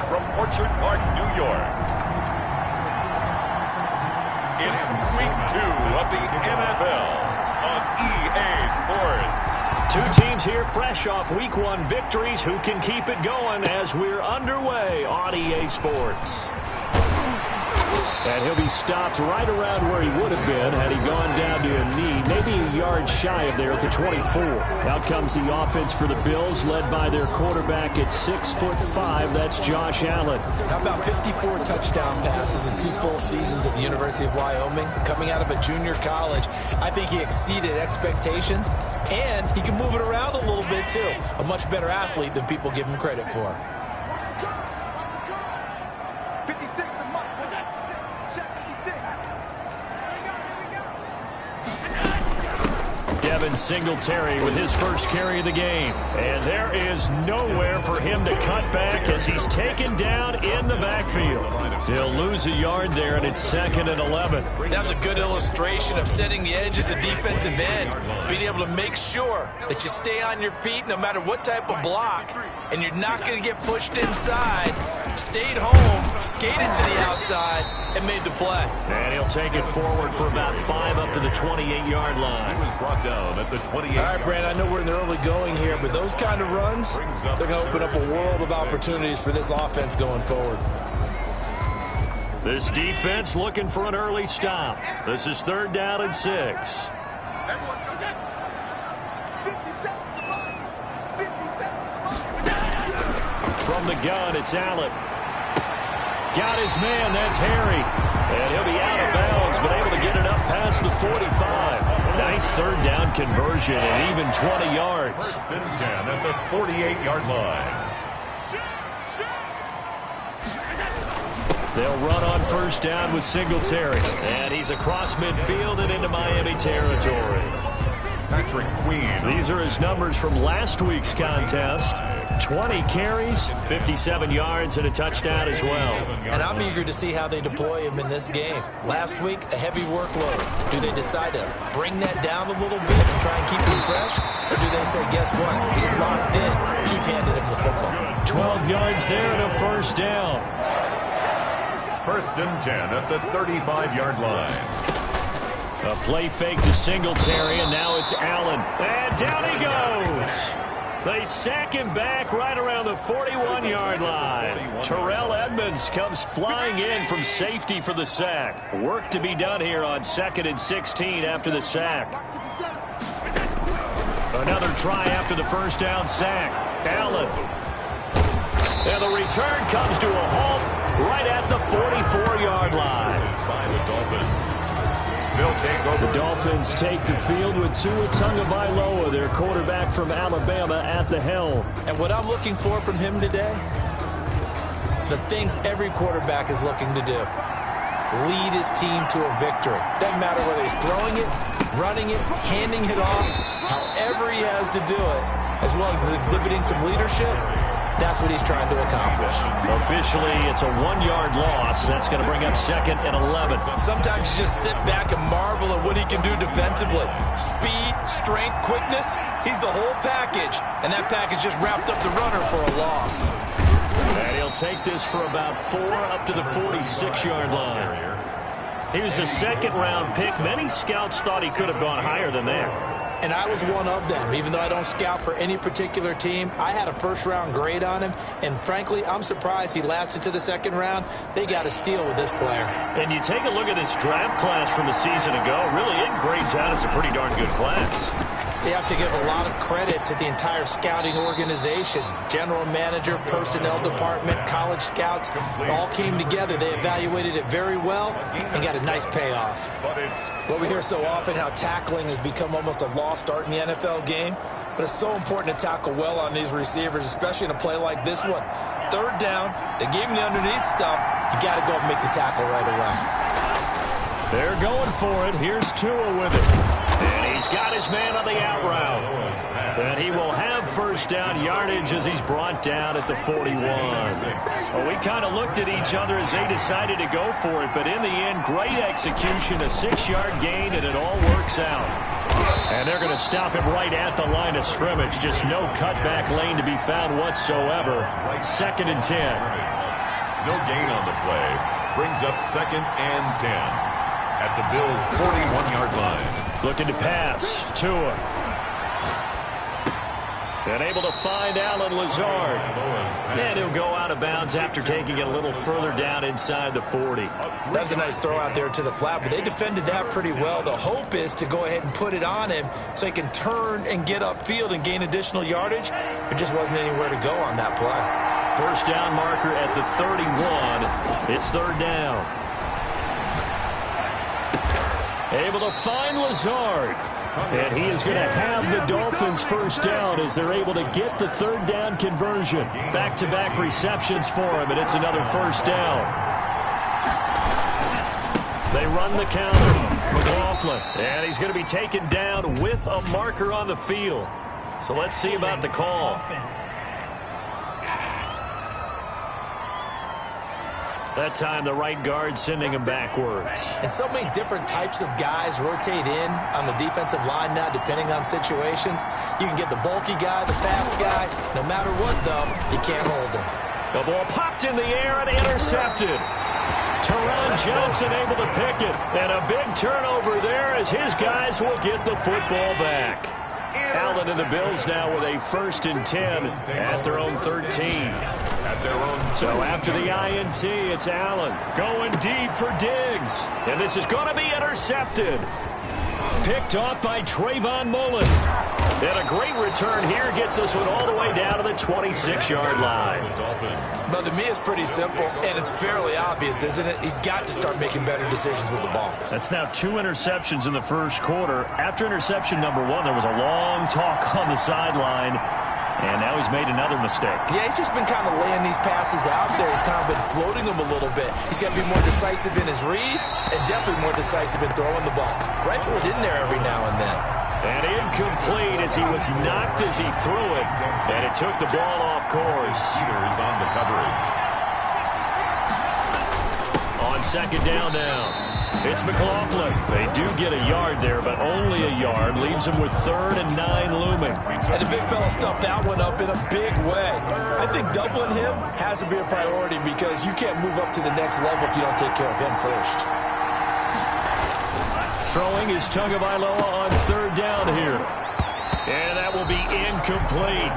From Orchard Park, New York, it's Week 2 of the NFL on EA Sports. Two teams here fresh off Week 1 victories. Who can keep it going as we're underway on EA Sports? And he'll be stopped right around where he would have been had he gone down to a knee, maybe a yard shy of there at the 24. Out comes the offense for the Bills, led by their quarterback at 6'5". That's Josh Allen. How about 54 touchdown passes in 2 full seasons at the University of Wyoming? Coming out of a junior college, I think he exceeded expectations, and he can move it around a little bit too. A much better athlete than people give him credit for. Devin Singletary with his first carry of the game. And there is nowhere for him to cut back as he's taken down in the backfield. He'll lose a yard there, and it's 2nd and 11. That's a good illustration of setting the edge as a defensive end. Being able to make sure that you stay on your feet no matter what type of block, and you're not going to get pushed inside. Stayed home, skated to the outside, and made the play. And he'll take it forward for about 5 up to the 28-yard line. He was brought down at the 28. All right, Brandon, I know we're in the early going here, but those kind of runs, they're going to open up a world of opportunities for this offense going forward. This defense looking for an early stop. This is 3rd down and 6. Everyone goes in. 57 to the line. 57 to the line. From the gun, it's Allen. Got his man, that's Harry. And he'll be out of bounds, but able to get it up past the 45. Nice 3rd down conversion and even 20 yards. 1st and 10 at the 48-yard line. They'll run on 1st down with Singletary. And he's across midfield and into Miami territory. Patrick Queen. These are his numbers from last week's contest. 20 carries, 57 yards, and a touchdown as well. And I'm eager to see how they deploy him in this game. Last week, a heavy workload. Do they decide to bring that down a little bit and try and keep him fresh? Or do they say, guess what? He's locked in. Keep handing him the football. 12 yards there and a 1st down. 1st and 10 at the 35-yard line. A play fake to Singletary, and now it's Allen. And down he goes. They sack him back right around the 41-yard line. Terrell Edmonds comes flying in from safety for the sack. Work to be done here on 2nd and 16 after the sack. Another try after the 1st down sack. Allen. And the return comes to a halt right at the 44-yard line. By the Dolphins. They'll take over. The Dolphins take the field with Tua Tagovailoa, their quarterback from Alabama, at the helm. And what I'm looking for from him today, the things every quarterback is looking to do. Lead his team to a victory. Doesn't matter whether he's throwing it, running it, handing it off, however he has to do it, as well as exhibiting some leadership. That's what he's trying to accomplish. Officially, it's a 1-yard loss. That's going to bring up 2nd and 11. Sometimes you just sit back and marvel at what he can do defensively. Speed, strength, quickness, he's the whole package. And that package just wrapped up the runner for a loss. And he'll take this for about 4 up to the 46-yard line. He was a 2nd-round pick. Many scouts thought he could have gone higher than that. And I was one of them. Even though I don't scout for any particular team, I had a 1st-round grade on him. And frankly, I'm surprised he lasted to the 2nd round. They got a steal with this player. And you take a look at this draft class from a season ago, really it grades out as a pretty darn good class. So you have to give a lot of credit to the entire scouting organization. General manager, personnel department, college scouts, all came together. They evaluated it very well and got a nice payoff. Well, we hear so often how tackling has become almost a lost art in the NFL game. But it's so important to tackle well on these receivers, especially in a play like this one. 3rd down, they gave him the underneath stuff. You got to go and make the tackle right away. They're going for it. Here's Tua with it. And he's got his man on the out route. And he will have 1st down yardage as he's brought down at the 41. Well, we kind of looked at each other as they decided to go for it. But in the end, great execution, a 6-yard gain, and it all works out. And they're going to stop him right at the line of scrimmage. Just no cutback lane to be found whatsoever. 2nd and 10. No gain on the play. Brings up 2nd and 10 at the Bills' 41-yard line. Looking to pass. Tua. And able to find Allen Lazard. And he'll go out of bounds after taking it a little further down inside the 40. That was a nice throw out there to the flat, but they defended that pretty well. The hope is to go ahead and put it on him so he can turn and get upfield and gain additional yardage. There just wasn't anywhere to go on that play. First down marker at the 31. It's 3rd down. Able to find Lazard. And he is going to have the Dolphins first down as they're able to get the 3rd down conversion. Back-to-back receptions for him, and it's another first down. They run the counter. McLaughlin. And he's going to be taken down with a marker on the field. So let's see about the call. That time, the right guard sending him backwards. And so many different types of guys rotate in on the defensive line now, depending on situations. You can get the bulky guy, the fast guy. No matter what, though, you can't hold him. The ball popped in the air and intercepted. Teron Johnson able to pick it. And a big turnover there as his guys will get the football back. Allen and the Bills now with a 1st and 10 at their own 13. So after the INT, it's Allen going deep for Diggs. And this is going to be intercepted. Picked off by Trayvon Mullen. And a great return here gets this one all the way down to the 26-yard line. But to me, it's pretty simple, and it's fairly obvious, isn't it? He's got to start making better decisions with the ball. That's now 2 interceptions in the first quarter. After interception number 1, there was a long talk on the sideline. And now he's made another mistake. Yeah, he's just been kind of laying these passes out there. He's kind of been floating them a little bit. He's got to be more decisive in his reads and definitely more decisive in throwing the ball. Rifle it in there every now and then. And incomplete as he was knocked as he threw it. And it took the ball off course. Peters on the coverage. On 2nd down now. It's McLaughlin. They do get a yard there, but only a yard. Leaves them with 3rd and 9 looming. And the big fella stuffed that one up in a big way. I think doubling him has to be a priority because you can't move up to the next level if you don't take care of him first. Throwing is Tagovailoa on 3rd down here. And that will be incomplete.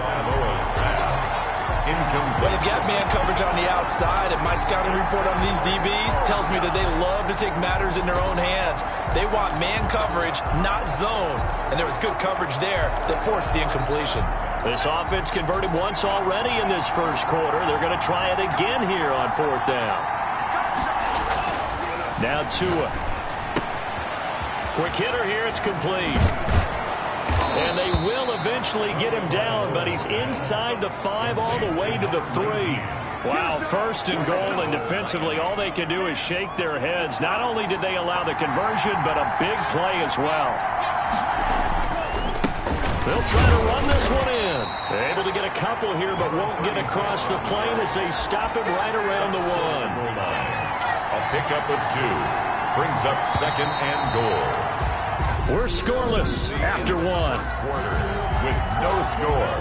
Well, they've got man coverage on the outside, and my scouting report on these DBs tells me that they love to take matters in their own hands. They want man coverage, not zone. And there was good coverage there that forced the incompletion. This offense converted once already in this first quarter. They're going to try it again here on 4th down. Now Tua. Quick hitter here, it's complete. And they will eventually get him down, but he's inside the 5 all the way to the 3. Wow, 1st and goal, and defensively all they can do is shake their heads. Not only did they allow the conversion, but a big play as well. They'll try to run this one in. They're able to get a couple here, but won't get across the plane as they stop him right around the 1. A pickup of 2. Brings up 2nd and goal. We're scoreless after 1. With no score.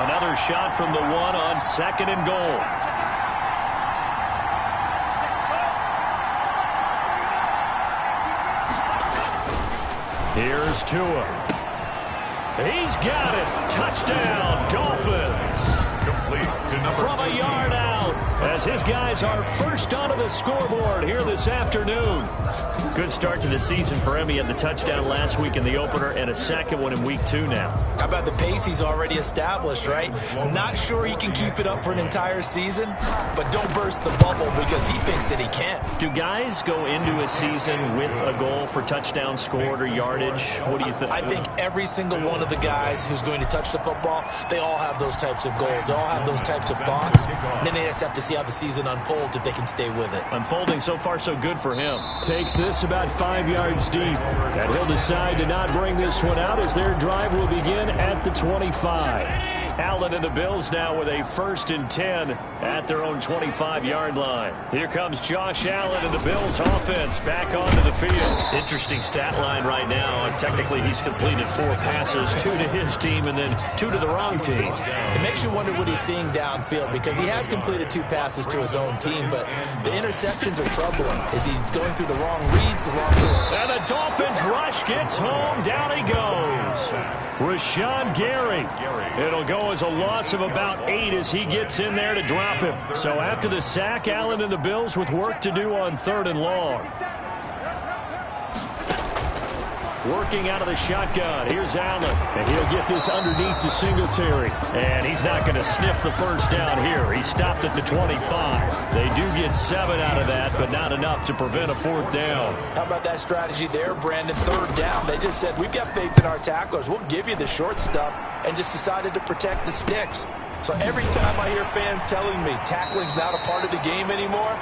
Another shot from the 1 on 2nd and goal. Here's Tua. He's got it. Touchdown, Dolphins. Complete to number From a yard out, as his guys are first onto the scoreboard here this afternoon. Good start to the season for him. He had the touchdown last week in the opener and a second one in week 2 now. How about the pace he's already established, right? Not sure he can keep it up for an entire season, but don't burst the bubble because he thinks that he can. Do guys go into a season with a goal for touchdown scored or yardage? What do you think? I think every single one of the guys who's going to touch the football, they all have those types of goals. They all have those types of thoughts. And then they just have to see how the season unfolds if they can stay with it. Unfolding so far so good for him. Takes this about 5 yards deep. And he'll decide to not bring this one out as their drive will begin at the 25. Allen and the Bills now with a 1st and 10 at their own 25-yard line. Here comes Josh Allen and the Bills offense back onto the field. Interesting stat line right now. Technically, he's completed 4 passes, 2 to his team and then 2 to the wrong team. It makes you wonder what he's seeing downfield because he has completed 2 passes to his own team, but the interceptions are troubling. Is he going through the wrong reads, the wrong door? And the Dolphins rush gets home. Down he goes. Rashawn Gary. It'll go as a loss of about 8 as he gets in there to drop him. So after the sack, Allen and the Bills with work to do on 3rd and long. Working out of the shotgun. Here's Allen. And he'll get this underneath to Singletary. And he's not going to sniff the first down here. He stopped at the 25. They do get 7 out of that, but not enough to prevent a 4th down. How about that strategy there, Brandon? 3rd down. They just said, we've got faith in our tacklers. We'll give you the short stuff, and just decided to protect the sticks. So every time I hear fans telling me tackling's not a part of the game anymore,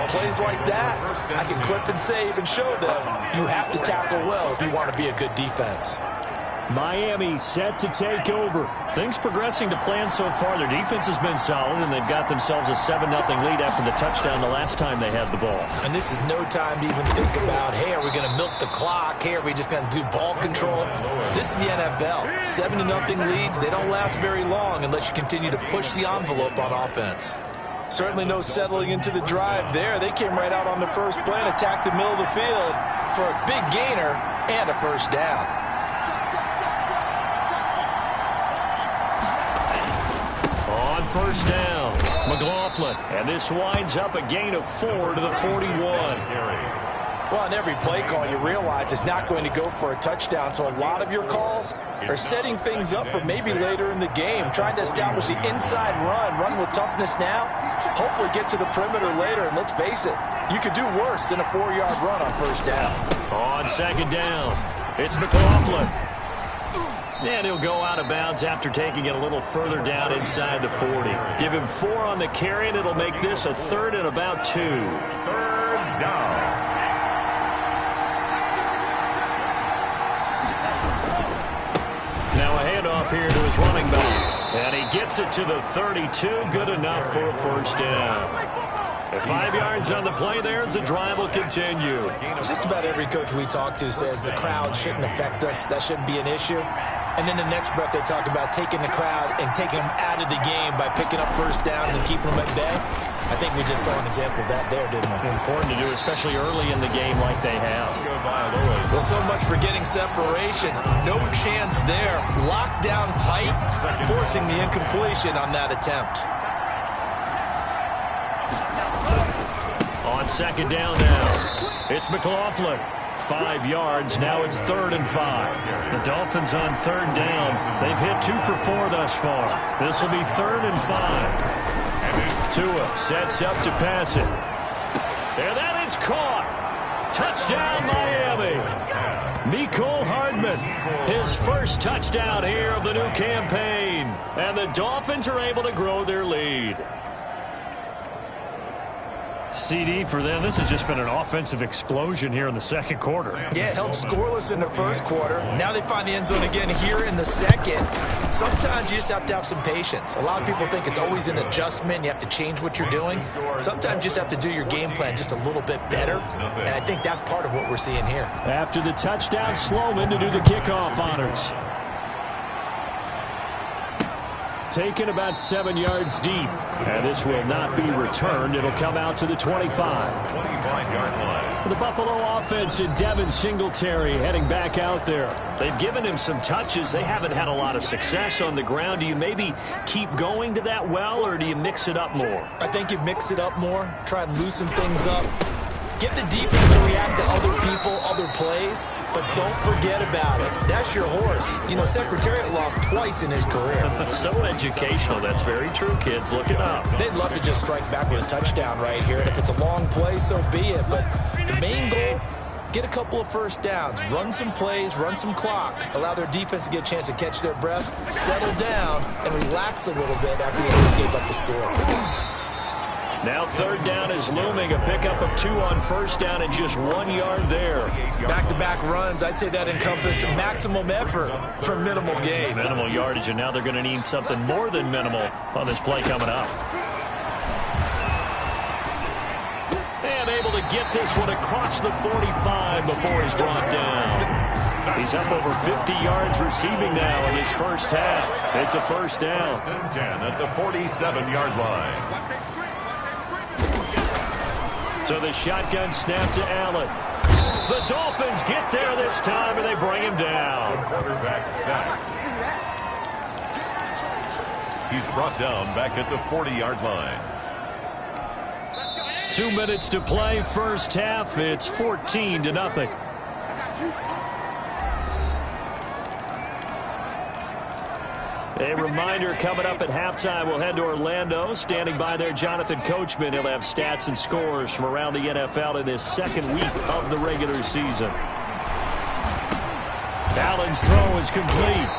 plays like that, I can clip and save and show them you have to tackle well if you want to be a good defense. Miami set to take over. Things progressing to plan so far. Their defense has been solid, and they've got themselves a 7-0 lead after the touchdown the last time they had the ball. And this is no time to even think about, hey, are we going to milk the clock? Hey, are we just going to do ball control? This is the NFL. 7-0 leads, they don't last very long unless you continue to push the envelope on offense. Certainly no settling into the drive there. They came right out on the first play and attacked the middle of the field for a big gainer and a 1st down. On 1st down, McLaughlin. And this winds up a gain of 4 to the 41. Well, on every play call, you realize it's not going to go for a touchdown. So a lot of your calls are setting things up for maybe later in the game, trying to establish the inside run with toughness now, hopefully get to the perimeter later. And let's face it, you could do worse than a 4-yard run on 1st down. On 2nd down, it's McLaughlin. And he'll go out of bounds after taking it a little further down inside the 40. Give him 4 on the carry, and it'll make this a 3rd and about 2. 3rd down. Now a handoff here to his running back. And he gets it to the 32. Good enough for a 1st down. 5 yards on the play there as the drive will continue. Just about every coach we talk to says the crowd shouldn't affect us. That shouldn't be an issue. And in the next breath, they talk about taking the crowd and taking them out of the game by picking up 1st downs and keeping them at bay. I think we just saw an example of that there, didn't we? Important to do, especially early in the game like they have. Well, so much for getting separation. No chance there. Locked down tight, forcing the incompletion on that attempt. On 2nd down now, it's McLaughlin. 5 yards. Now it's 3rd and 5. The Dolphins on 3rd down. They've hit 2 for 4 thus far. This will be 3rd and 5. Tua sets up to pass it. And that is caught. Touchdown, Miami. Mecole Hardman, his 1st touchdown here of the new campaign. And the Dolphins are able to grow their lead. CD for them. This has just been an offensive explosion here in the 2nd quarter. Yeah, held scoreless in the 1st quarter. Now they find the end zone again here in the 2nd. Sometimes you just have to have some patience. A lot of people think it's always an adjustment. You have to change what you're doing. Sometimes you just have to do your game plan just a little bit better. And I think that's part of what we're seeing here. After the touchdown, Sloman to do the kickoff honors. Taken about 7 yards deep. And this will not be returned. It'll come out to the 25. 25-yard line. The Buffalo offense and Devin Singletary heading back out there. They've given him some touches. They haven't had a lot of success on the ground. Do you maybe keep going to that well, or do you mix it up more? I think you mix it up more. Try and loosen things up. Get the defense to react to other people, other plays, but don't forget about it. That's your horse. You know, Secretariat lost twice in his career. So educational. That's very true, kids. Look it up. They'd love to just strike back with a touchdown right here. And if it's a long play, so be it. But the main goal, get a couple of 1st downs, run some plays, run some clock, allow their defense to get a chance to catch their breath, settle down, and relax a little bit after they just gave up the score. Now third down is looming. A pickup of 2 on first down and just 1 yard there. Back-to-back runs, I'd say that encompassed maximum effort for minimal gain. Minimal yardage, and now they're going to need something more than minimal on this play coming up. And able to get this one across the 45 before he's brought down. He's up over 50 yards receiving now in his first half. It's a first down. 10 at the 47-yard line. So the shotgun snap to Allen. The Dolphins get there this time, and they bring him down. Quarterback sack. He's brought down back at the 40-yard line. 2 minutes to play, first half. It's 14-0. A reminder coming up at halftime, we'll head to Orlando. Standing by there, Jonathan Coachman. He'll have stats and scores from around the NFL in this second week of the regular season. Allen's throw is complete.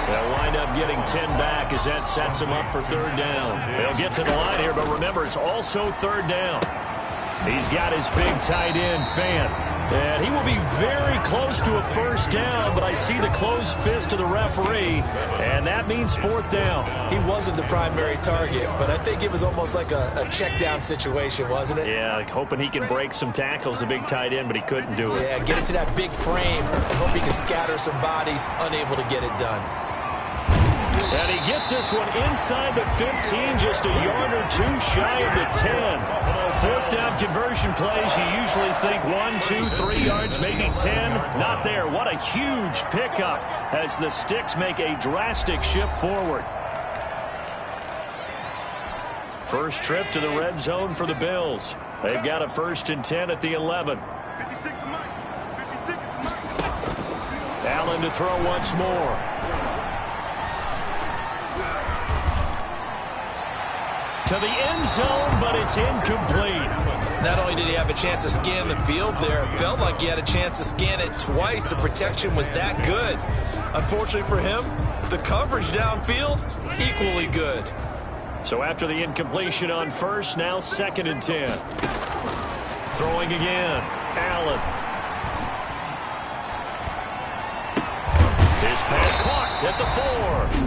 They'll wind up getting 10 back as that sets him up for third down. They'll get to the line here, but remember, it's also third down. He's got his big tight end, Fant. And he will be very close to a first down, but I see the closed fist of the referee, and that means fourth down. He wasn't the primary target, but I think it was almost like a check down situation, wasn't it? Yeah, like hoping he can break some tackles, a big tight end, but he couldn't do it. Yeah, get into that big frame. I hope he can scatter some bodies, unable to get it done. And he gets this one inside the 15, just a yard or 2 shy of the 10. Fourth down conversion plays, you usually think 1, 2, 3 yards, maybe 10. Not there. What a huge pickup as the Sticks make a drastic shift forward. First trip to the red zone for the Bills. They've got a 1st and 10 at the 11. Allen to throw once more. To the end zone, but it's incomplete. Not only did he have a chance to scan the field there, it felt like he had a chance to scan it twice. The protection was that good. Unfortunately for him, the coverage downfield, equally good. So after the incompletion on first, now 2nd and 10. Throwing again, Allen. His pass caught at the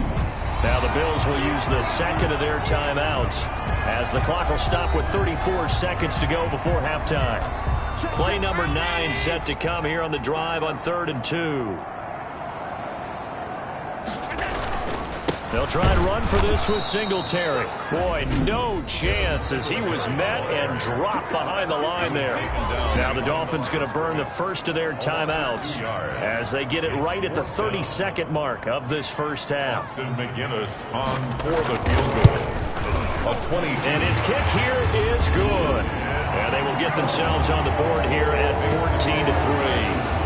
4. Now the Bills will use the second of their timeouts as the clock will stop with 34 seconds to go before halftime. Play number 9 set to come here on the drive on 3rd and 2. They'll try and run for this with Singletary. Boy, no chance as he was met and dropped behind the line there. Now the Dolphins going to burn the first of their timeouts as they get it right at the 32nd mark of this first half. Austin McGinnis on for the field goal. A 22. And his kick here is good. And they will get themselves on the board here at 14-3.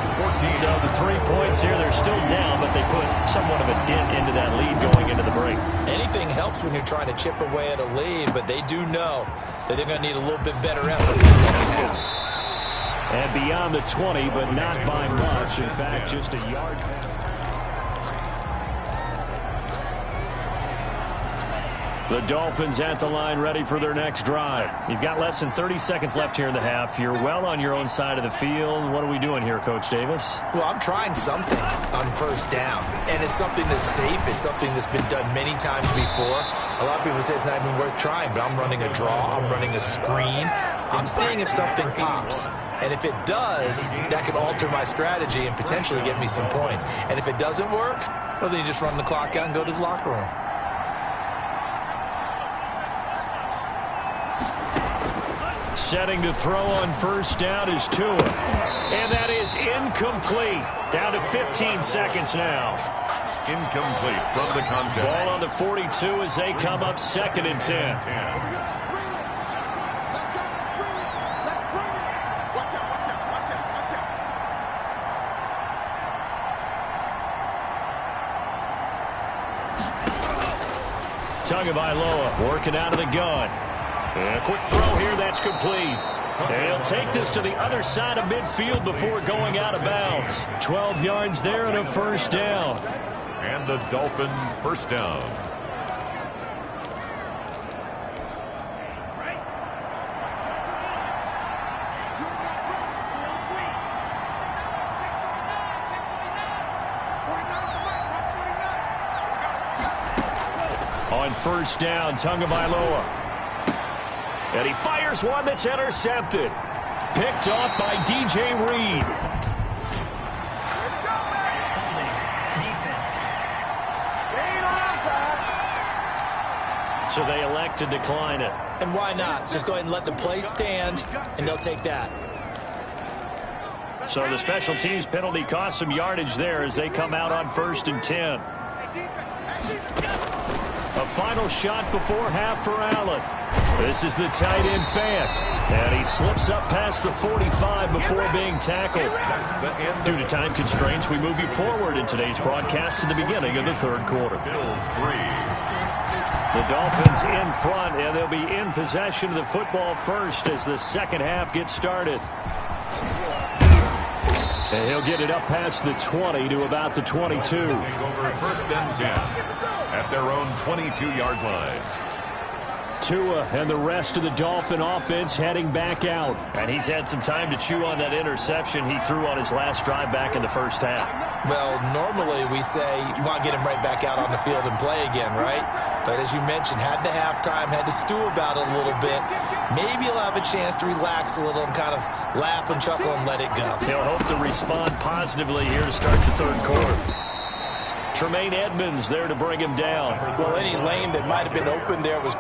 So the 3 points here, they're still down, but they put somewhat of a dent into that lead going into the break. Anything helps when you're trying to chip away at a lead, but they do know that they're going to need a little bit better effort in the second half. And beyond the 20, but not by much. In fact, just a yard. The Dolphins at the line ready for their next drive. You've got less than 30 seconds left here in the half. You're well on your own side of the field. What are we doing here, Coach Davis? Well, I'm trying something on first down. And it's something that's safe. It's something that's been done many times before. A lot of people say it's not even worth trying, but I'm running a draw. I'm running a screen. I'm seeing if something pops. And if it does, that could alter my strategy and potentially get me some points. And if it doesn't work, well, then you just run the clock out and go to the locker room. Setting to throw on first down is Tua. And that is incomplete. Down to 15 seconds now. Incomplete from the contact. Ball on the 42 as they come up 2nd and 10. Tagovailoa working out of the gun. And a quick throw here, that's complete. And he'll take this to the other side of midfield before going out of bounds. 12 yards there and a first down. And the Dolphin first down. On first down, Tagovailoa. And he fires one that's intercepted. Picked off by DJ Reed. So they elect to decline it. And why not? Just go ahead and let the play stand, and they'll take that. So the special teams penalty cost some yardage there as they come out on 1st and 10. A final shot before half for Allen. This is the tight end Fant. And he slips up past the 45 before being tackled. Due to time constraints, we move you forward in today's broadcast to the beginning of the third quarter. Bills 3. The Dolphins in front, and they'll be in possession of the football first as the second half gets started. And he'll get it up past the 20 to about the 22. Over 1st and 10 at their own 22-yard line. Tua and the rest of the Dolphin offense heading back out. And he's had some time to chew on that interception he threw on his last drive back in the first half. Well, normally we say you want to get him right back out on the field and play again, right? But as you mentioned, had the halftime, had to stew about it a little bit. Maybe he'll have a chance to relax a little and kind of laugh and chuckle and let it go. He'll hope to respond positively here to start the third quarter. Tremaine Edmonds there to bring him down. Well, any lane that might have been open there was...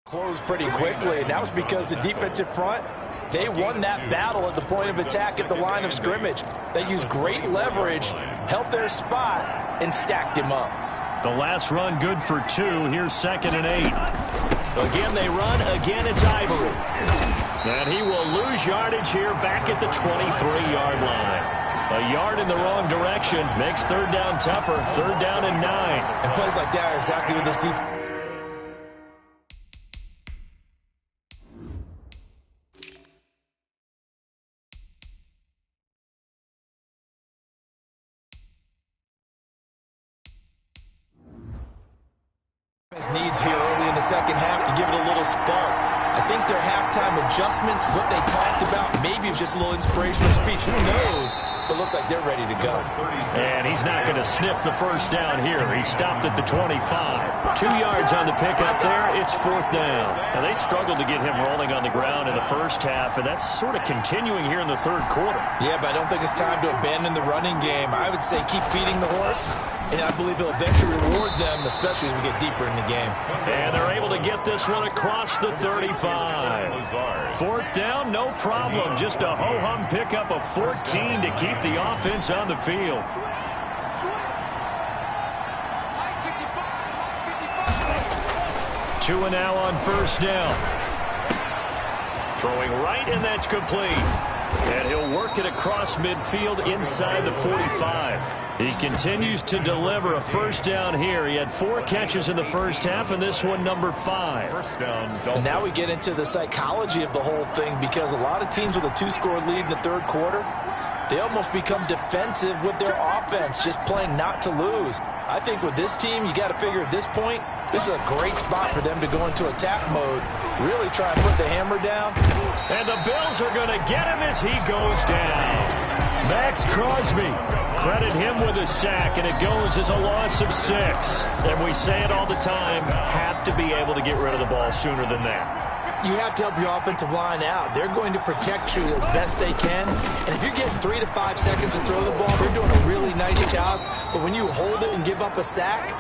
closed pretty quickly, and that was because the defensive front, they won that battle at the point of attack at the line of scrimmage. They used great leverage, held their spot, and stacked him up. The last run good for 2. Here's 2nd and 8. Again they run. Again it's Ivory. And he will lose yardage here back at the 23-yard line. A yard in the wrong direction makes 3rd down tougher. 3rd down and 9. And plays like that are exactly what this defense... needs here early in the second half to give it a little spark. I think their halftime adjustments, what they talked about, maybe it was just a little inspirational speech. Who knows? But it looks like they're ready to go. And he's not going to sniff the first down here. He stopped at the 25. 2 yards on the pickup there. It's 4th down. Now, they struggled to get him rolling on the ground in the first half, and that's sort of continuing here in the third quarter. Yeah, but I don't think it's time to abandon the running game. I would say keep feeding the horse, and I believe he'll eventually reward them, especially as we get deeper in the game. And they're able to get this one across the 35. 4th down, no problem. Just a ho-hum pickup of 14 to keep the offense on the field. Tua now on 1st down. Throwing right, and that's complete. And he'll work it across midfield inside the 45. He continues to deliver a 1st down here. He had 4 catches in the first half, and this one number 5. 1st down, and now we get into the psychology of the whole thing, because a lot of teams with a 2-score lead in the third quarter, they almost become defensive with their offense, just playing not to lose. I think with this team, you got to figure at this point, this is a great spot for them to go into attack mode, really try and put the hammer down. And the Bills are going to get him as he goes down. Max Crosby credit him with a sack, and it goes as a loss of 6. And we say it all the time, have to be able to get rid of the ball sooner than that. You have to help your offensive line out. They're going to protect you as best they can. And if you're getting 3 to 5 seconds to throw the ball, they're doing a really nice job. But when you hold it and give up a sack,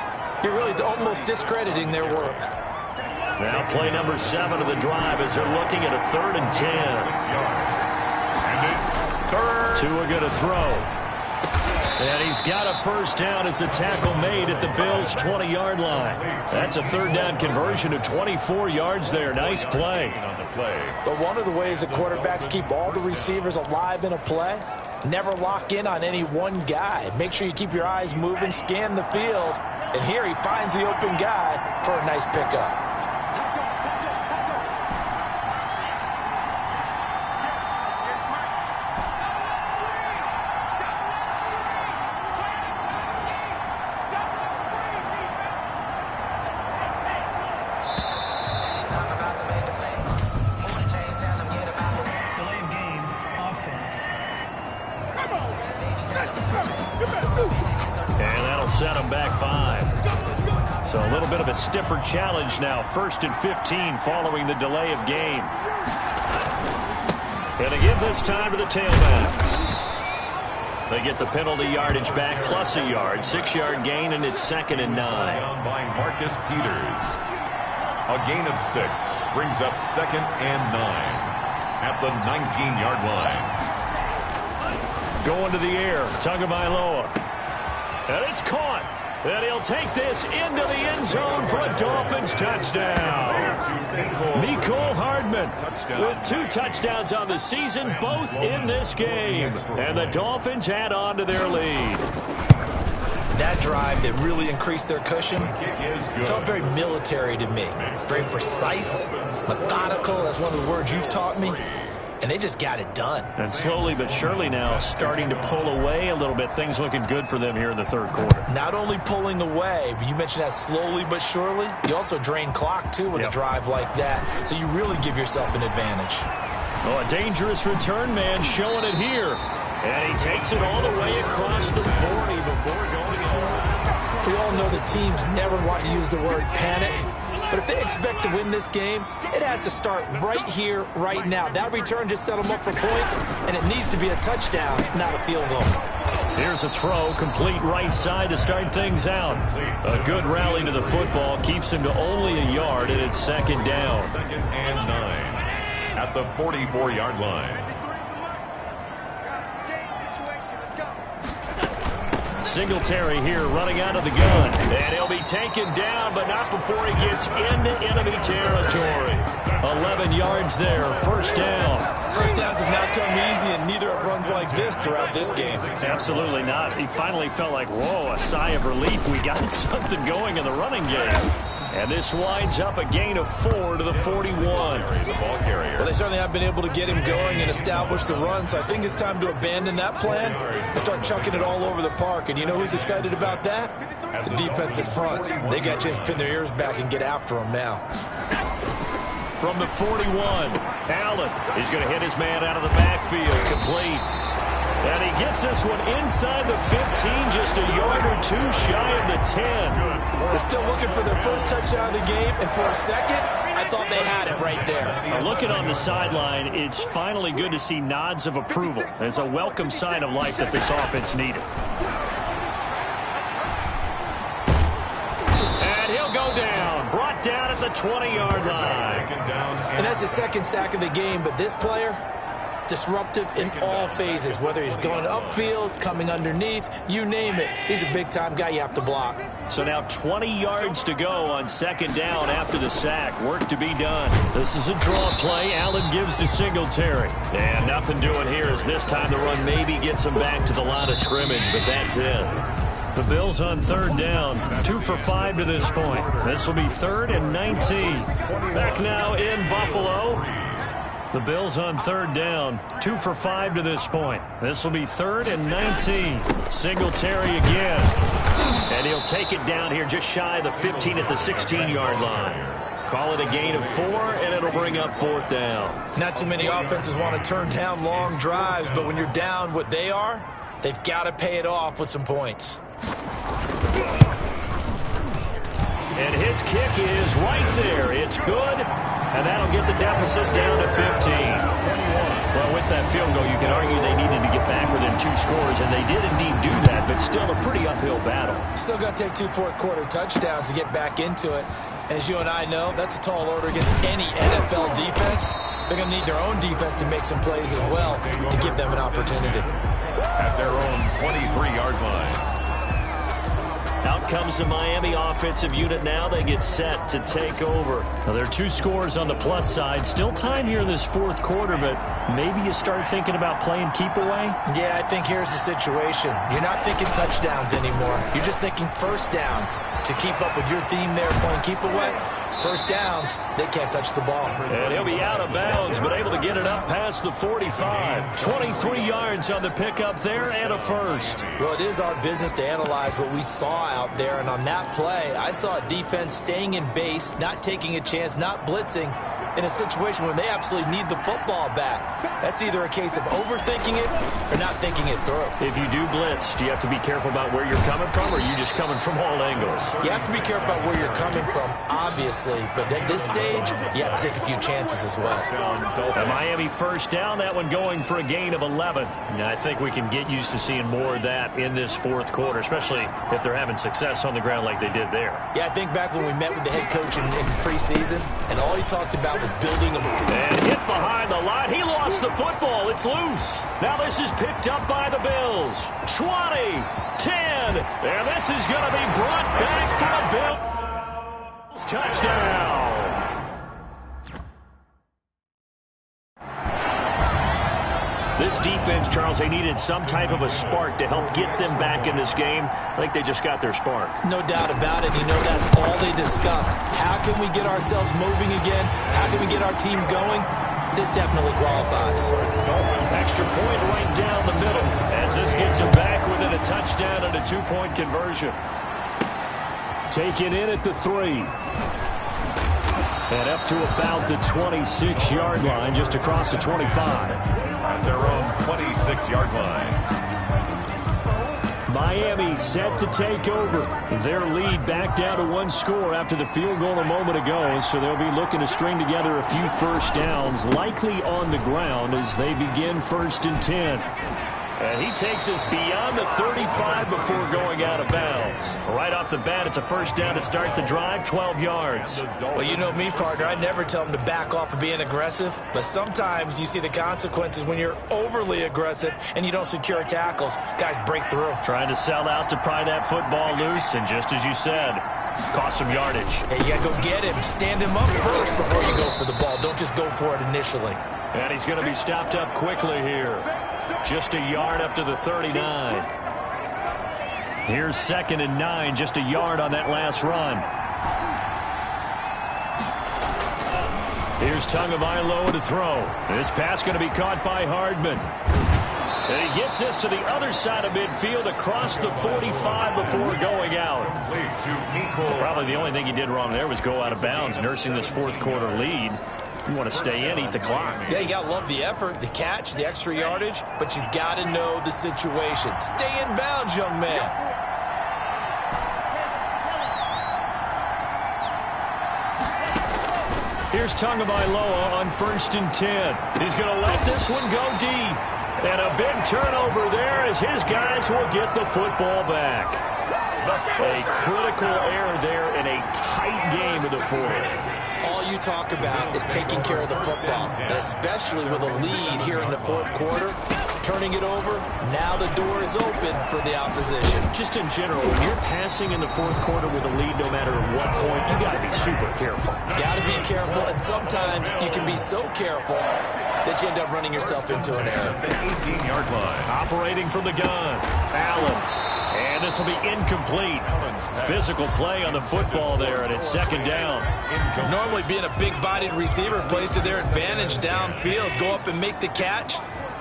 you're really almost discrediting their work. Now play number 7 of the drive as they're looking at a 3rd and 10. And it's third. Tua going to throw. And he's got a first down as the tackle made at the Bills' 20-yard line. That's a 3rd down conversion of 24 yards there. Nice play. But one of the ways that quarterbacks keep all the receivers alive in a play, never lock in on any one guy. Make sure you keep your eyes moving, scan the field. And here he finds the open guy for a nice pickup. And that'll set him back 5. So a little bit of a stiffer challenge now. 1st and 15 following the delay of game. Going to give this time to the tailback. They get the penalty yardage back plus a yard. 6-yard gain, and it's 2nd and 9. Down by Marcus Peters. A gain of 6 brings up 2nd and 9 at the 19-yard line. Going to the air, Tagovailoa. And it's caught. And he'll take this into the end zone for a Dolphins touchdown. Mecole Hardman with 2 touchdowns on the season, both in this game. And the Dolphins add on to their lead. That drive that really increased their cushion felt very military to me. Very precise, methodical. That's one of the words you've taught me. And they just got it done. And slowly but surely now starting to pull away a little bit. Things looking good for them here in the 3rd quarter. Not only pulling away, but you mentioned that slowly but surely. You also drain clock, too, with a drive like that. So you really give yourself an advantage. Oh, a dangerous return man showing it here. And he takes it all the way across the 40 before going in. We all know that teams never want to use the word panic. But if they expect to win this game, it has to start right here, right now. That return just set them up for points, and it needs to be a touchdown, not a field goal. Here's a throw, complete right side to start things out. A good rally to the football keeps him to only a yard, and it's 2nd down. 2nd and 9 at the 44-yard line. Singletary here running out of the gun. And he'll be taken down, but not before he gets into enemy territory. 11 yards there, 1st down. First downs have not come easy, and neither have runs like this throughout this game. Absolutely not. He finally felt like, whoa, a sigh of relief. We got something going in the running game. And this winds up a gain of 4 to the 41. Well, they certainly have been able to get him going and establish the run, so I think it's time to abandon that plan and start chucking it all over the park. And you know who's excited about that? The defensive front. They got to just pin their ears back and get after him now. From the 41, Allen is going to hit his man out of the backfield, complete. And he gets this one inside the 15, just a yard or 2 shy of the 10. They're still looking for their first touchdown of the game, and for a second, I thought they had it right there. Now looking on the sideline, it's finally good to see nods of approval. It's a welcome sign of life that this offense needed. And he'll go down, brought down at the 20-yard line. And that's the 2nd sack of the game, but this player, disruptive in all phases, whether he's going upfield, coming underneath, you name it. He's a big-time guy you have to block. So now 20 yards to go on 2nd down after the sack. Work to be done. This is a draw play. Allen gives to Singletary. And nothing doing here as this time the run maybe gets him back to the line of scrimmage, but that's it. The Bills on 3rd down, 2 for 5 to this point. This will be 3rd and 19. Back now in Buffalo. The Bills on 3rd down, 2 for 5 to this point. This will be 3rd and 19. Singletary again. And he'll take it down here just shy of the 15 at the 16-yard line. Call it a gain of 4, and it'll bring up 4th down. Not too many offenses want to turn down long drives, but when you're down what they are, They've got to pay it off with some points. And his kick is right there. It's good, and that'll get the deficit down to 15. Well, with that field goal, you can argue they needed to get back within 2 scores, and they did indeed do that, but still a pretty uphill battle. Still going to take 2 fourth-quarter touchdowns to get back into it. And as you and I know, that's a tall order against any NFL defense. They're going to need their own defense to make some plays as well to give them an opportunity. At their own 23-yard line. Out comes the Miami offensive unit now. They get set to take over. Now, there are 2 scores on the plus side. Still time here in this fourth quarter, but maybe you start thinking about playing keep away? Yeah, I think here's the situation. You're not thinking touchdowns anymore. You're just thinking first downs. To keep up with your theme there, playing keep away, first downs, they can't touch the ball. And he'll be out of bounds, but able to get it up past the 45. 23 yards on the pickup there and a first. Well, it is our business to analyze what we saw out there, and on that play, I saw a defense staying in base, not taking a chance, not blitzing, in a situation where they absolutely need the football back. That's either a case of overthinking it or not thinking it through. If you do blitz, do you have to be careful about where you're coming from, or are you just coming from all angles? You have to be careful about where you're coming from, obviously, but at this stage, you have to take a few chances as well. The Miami first down, that one going for a gain of 11. Now, I think we can get used to seeing more of that in this fourth quarter, especially if they're having success on the ground like they did there. Yeah, I think back when we met with the head coach in preseason, and all he talked about was building them. And hit behind the line. He lost the football. It's loose. Now this is picked up by the Bills. 20, 10, and this is going to be brought back for a Bills touchdown. This defense, Charles, they needed some type of a spark to help get them back in this game. I think they just got their spark. No doubt about it. You know, that's all they discussed. How can we get ourselves moving again? How can we get our team going? This definitely qualifies. Extra point right down the middle as this gets them back within a touchdown and a 2-point conversion. Taken in at the 3. And up to about the 26-yard line, just across the 25. At their own 26-yard line. Miami set to take over. Their lead back down to 1 score after the field goal a moment ago, so they'll be looking to string together a few first downs, likely on the ground as they begin 1st and 10. And he takes us beyond the 35 before going out of bounds. Right off the bat, it's a first down to start the drive, 12 yards. Well, you know me, partner. I never tell them to back off of being aggressive. But sometimes you see the consequences when you're overly aggressive and you don't secure tackles. Guys break through. Trying to sell out to pry that football loose, and just as you said, cost some yardage. Hey, you got to go get him. Stand him up first before you go for the ball. Don't just go for it initially. And he's going to be stopped up quickly here. Just a yard up to the 39. Here's 2nd and 9, just a yard on that last run. Here's Tagovailoa to throw. This pass going to be caught by Hardman. And he gets this to the other side of midfield across the 45 before going out. Probably the only thing he did wrong there was go out of bounds, nursing this fourth quarter lead. You want to stay in, eat the clock. Yeah, you got to love the effort, the catch, the extra yardage, but you got to know the situation. Stay in bounds, young man. Here's Tagovailoa on 1st and 10. He's going to let this one go deep. And a big turnover there as his guys will get the football back. A critical error there in a tight game of the fourth. All you talk about is taking care of the football, and especially with a lead here in the fourth quarter, turning it over, now the door is open for the opposition. Just in general, when you're passing in the fourth quarter with a lead, no matter what point, you got to be super careful. Got to be careful, and sometimes you can be so careful that you end up running yourself into an error. 18-yard line. Operating from the gun, Allen. And this will be incomplete. Physical play on the football there, and it's 2nd down. Normally being a big-bodied receiver plays to their advantage downfield. Go up and make the catch,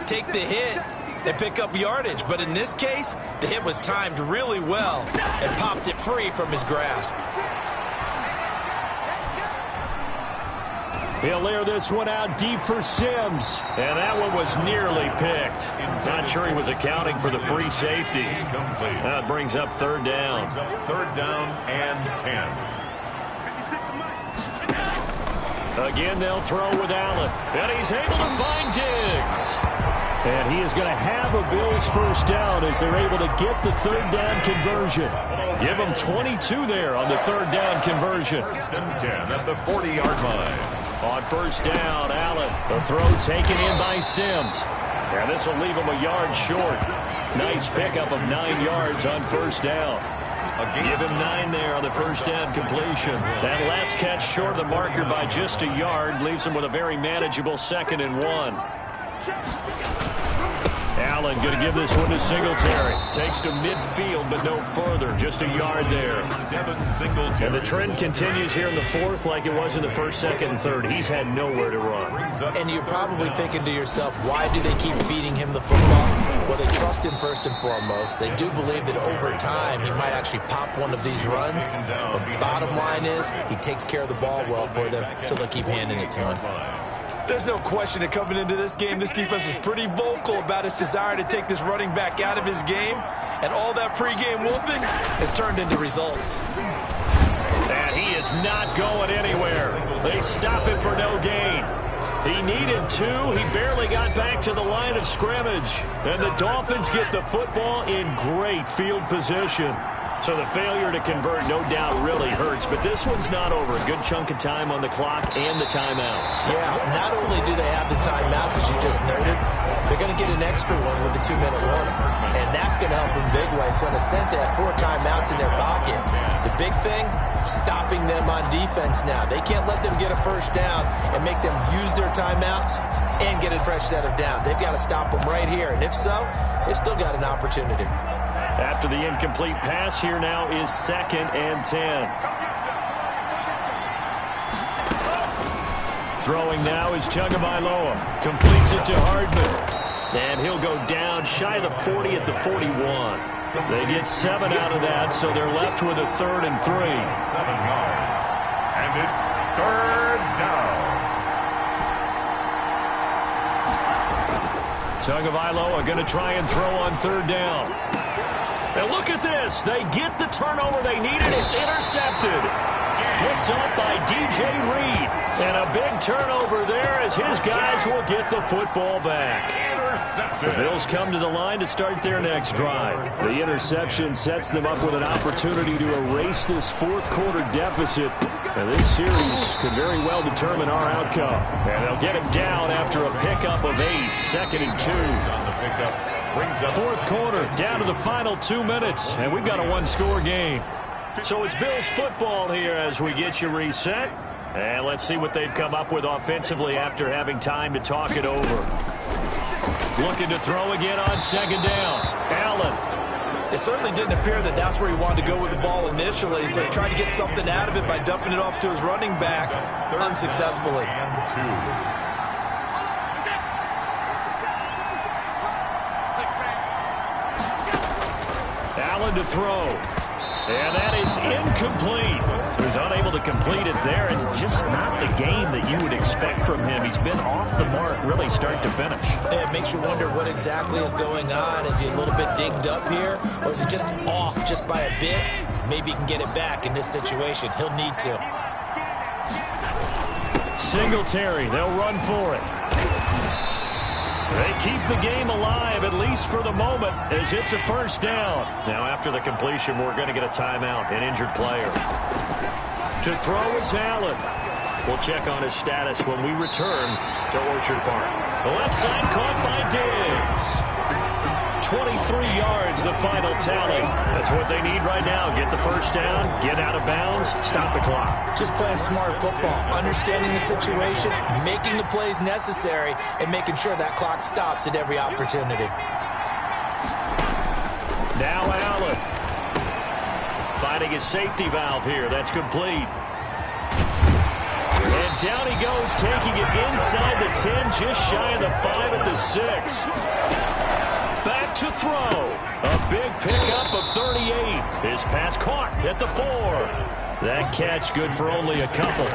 take the hit, and pick up yardage. But in this case, the hit was timed really well and popped it free from his grasp. He'll air this one out deep for Sims. And that one was nearly picked. Not sure he was accounting for the free safety. That brings up third down. Third down and 10. Again, they'll throw with Allen. And he's able to find Diggs. And he is going to have a Bills first down as they're able to get the third down conversion. Give them 22 there on the third down conversion. 10 at the 40-yard line. On first down, Allen. The throw taken in by Sims. And this will leave him a yard short. Nice pickup of 9 yards on first down. Give him 9 there on the first down completion. That last catch short of the marker by just a yard leaves him with a very manageable 2nd and 1. Allen going to give this one to Singletary. Takes to midfield, but no further. Just a yard there. And the trend continues here in the fourth like it was in the first, second, and third. He's had nowhere to run. And you're probably thinking to yourself, why do they keep feeding him the football? Well, they trust him first and foremost. They do believe that over time he might actually pop one of these runs. The bottom line is he takes care of the ball well for them, so they'll keep handing it to him. There's no question that coming into this game, this defense was pretty vocal about its desire to take this running back out of his game. And all that pregame whooping has turned into results. And he is not going anywhere. They stop him for no gain. He needed 2. He barely got back to the line of scrimmage. And the Dolphins get the football in great field position. So the failure to convert, no doubt, really hurts. But this one's not over. A good chunk of time on the clock and the timeouts. Yeah, not only do they have the timeouts, as you just noted, they're going to get an extra one with the 2-minute warning. And that's going to help in big way. So in a sense, they have 4 timeouts in their pocket. The big thing, stopping them on defense now. They can't let them get a first down and make them use their timeouts and get a fresh set of downs. They've got to stop them right here. And if so, they've still got an opportunity. After the incomplete pass, here now is 2nd and 10. Throwing now is Tagovailoa. Completes it to Hardman. And he'll go down shy of the 40 at the 41. They get 7 out of that, so they're left with a 3rd and 3. 7 yards. And it's third down. Tagovailoa going to try and throw on third down. And look at this. They get the turnover they needed. It's intercepted. Picked up by DJ Reed. And a big turnover there as his guys will get the football back. The Bills come to the line to start their next drive. The interception sets them up with an opportunity to erase this fourth-quarter deficit. And this series could very well determine our outcome. And they'll get him down after a pickup of 8. 2nd and 2. On the pickup. Fourth quarter, down to the final 2 minutes, and we've got a 1-score game. So it's Bills football here as we get you reset. And let's see what they've come up with offensively after having time to talk it over. Looking to throw again on 2nd down. Allen. It certainly didn't appear that that's where he wanted to go with the ball initially, so he tried to get something out of it by dumping it off to his running back unsuccessfully. And 2. Allen to throw. And that is incomplete. So he's unable to complete it there, and just not the game that you would expect from him. He's been off the mark really start to finish. It makes you wonder what exactly is going on. Is he a little bit dinged up here, or is he just off just by a bit? Maybe he can get it back in this situation. He'll need to. Singletary, they'll run for it. They keep the game alive, at least for the moment, as it's a first down. Now, after the completion, we're going to get a timeout, an injured player. To throw is Allen. We'll check on his status when we return to Orchard Park. The left side caught by Diggs. 23 yards, the final tally. That's what they need right now. Get the first down, get out of bounds, stop the clock. Just playing smart football, understanding the situation, making the plays necessary, and making sure that clock stops at every opportunity. Now Allen. Finding his safety valve here. That's complete. And down he goes, taking it inside the 10, just shy of the 5 at the 6. Back to throw. A big pickup of 38. His pass caught at the 4. That catch good for only a couple.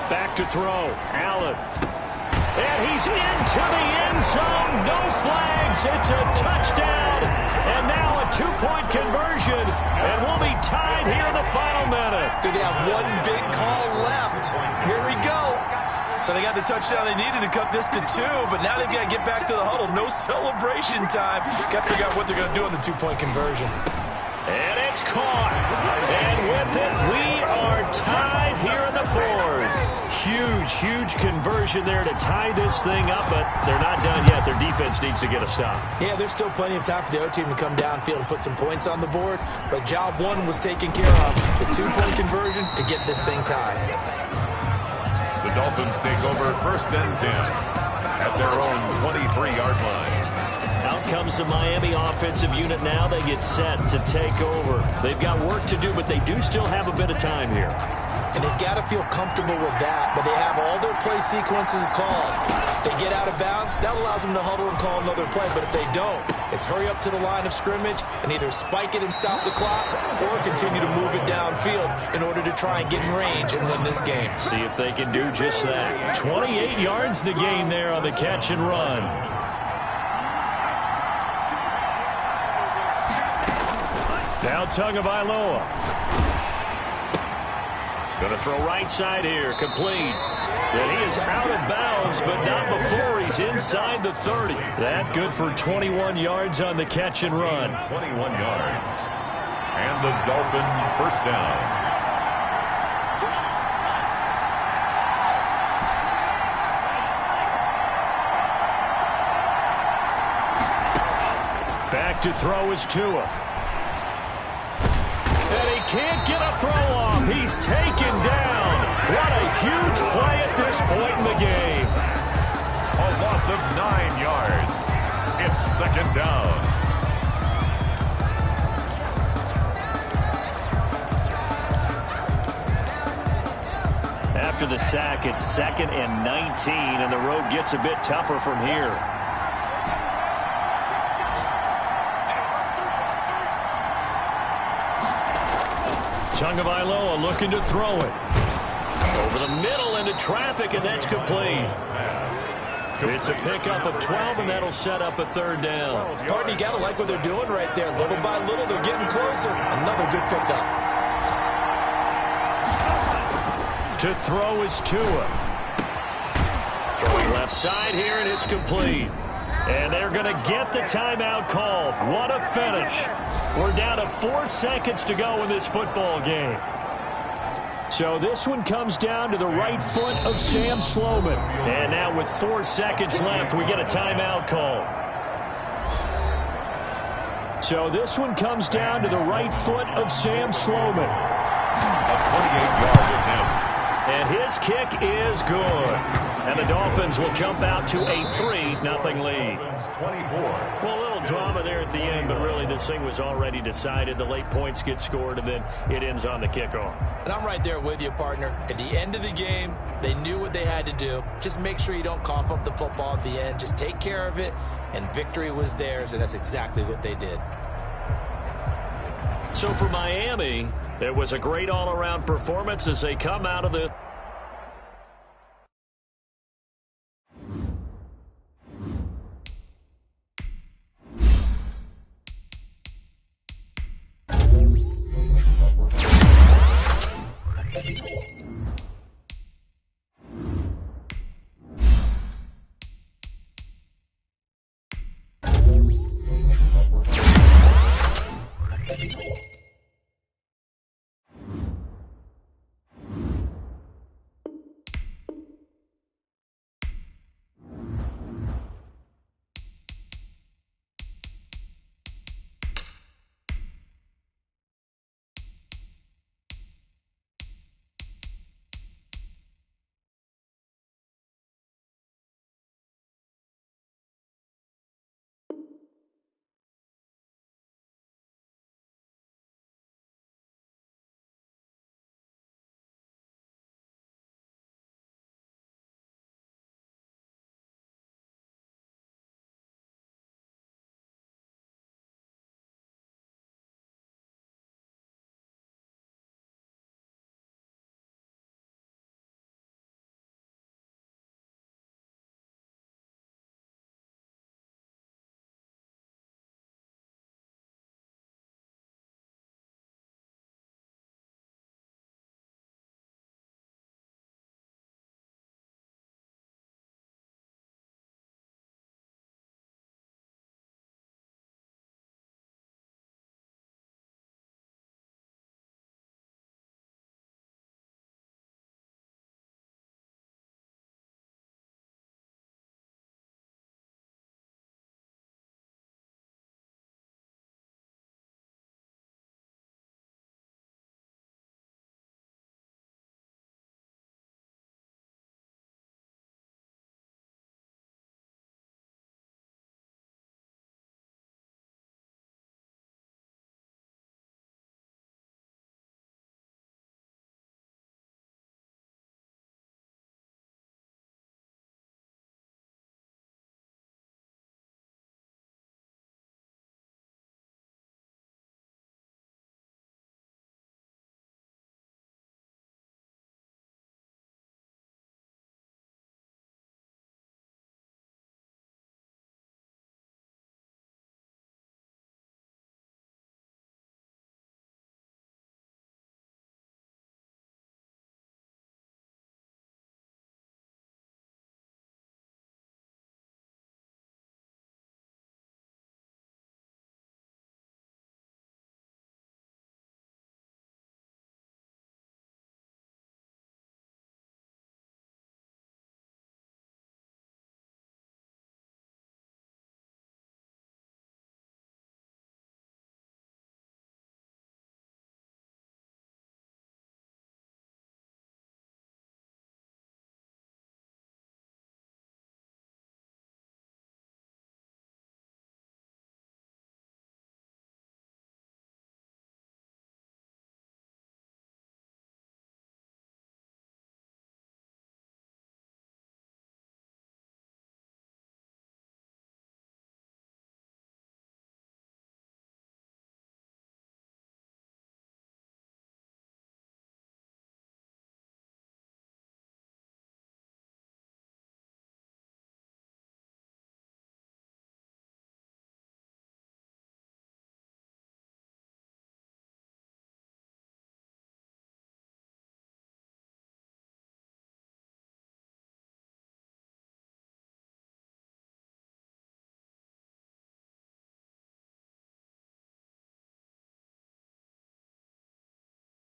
Back to throw. Allen. And he's into the end zone. No flags. It's a touchdown. And now a two-point conversion. And we'll be tied here in the final minute. Do they have one big call left? Here we go. So they got the touchdown they needed to cut this to 2, but now they've got to get back to the huddle. No celebration time. Got to figure out what they're going to do on the two-point conversion. And it's caught. And with it, we are tied here in the fourth. Huge conversion there to tie this thing up, but they're not done yet. Their defense needs to get a stop. Yeah, there's still plenty of time for the O team to come downfield and put some points on the board, but job one was taken care of. The two-point conversion to get this thing tied. The Dolphins take over 1st and 10 at their own 23-yard line. Out comes the Miami offensive unit now. They get set to take over. They've got work to do, but they do still have a bit of time here. And they've got to feel comfortable with that, but they have all their play sequences called. If they get out of bounds, that allows them to huddle and call another play, but if they don't, it's hurry up to the line of scrimmage and either spike it and stop the clock or continue to move it downfield in order to try and get in range and win this game. See if they can do just that. 28 yards the gain there on the catch and run. Now Tagovailoa. Going to throw right side here. Complete. And he is out of bounds, but not before he's inside the 30. That good for 21 yards on the catch and run. 21 yards. And the Dolphin first down. Back to throw is Tua. And he can't get a throw off. He's taken down. What a huge play at this point in the game. A loss of 9 yards. It's 2nd down. After the sack, it's 2nd and 19, and the road gets a bit tougher from here. Tagovailoa looking to throw it. Over the middle into traffic, and that's complete. It's a pickup of 12, and that'll set up a 3rd down. Partner, you got to like what they're doing right there. Little by little, they're getting closer. Another good pickup. To throw is Tua. Throwing left side here, and it's complete. And they're going to get the timeout called. What a finish. We're down to 4 seconds to go in this football game. So this one comes down to the right foot of Sam Sloman. And now with 4 seconds left, we get a timeout call. So this one comes down to the right foot of Sam Sloman. A 28-yard attempt. And his kick is good. And the Dolphins will jump out to a 3-0 lead. 24. Well, a little drama there at the end, but really this thing was already decided. The late points get scored, and then it ends on the kickoff. And I'm right there with you, partner. At the end of the game, they knew what they had to do. Just make sure you don't cough up the football at the end. Just take care of it, and victory was theirs, and that's exactly what they did. So for Miami, it was a great all-around performance as they come out of the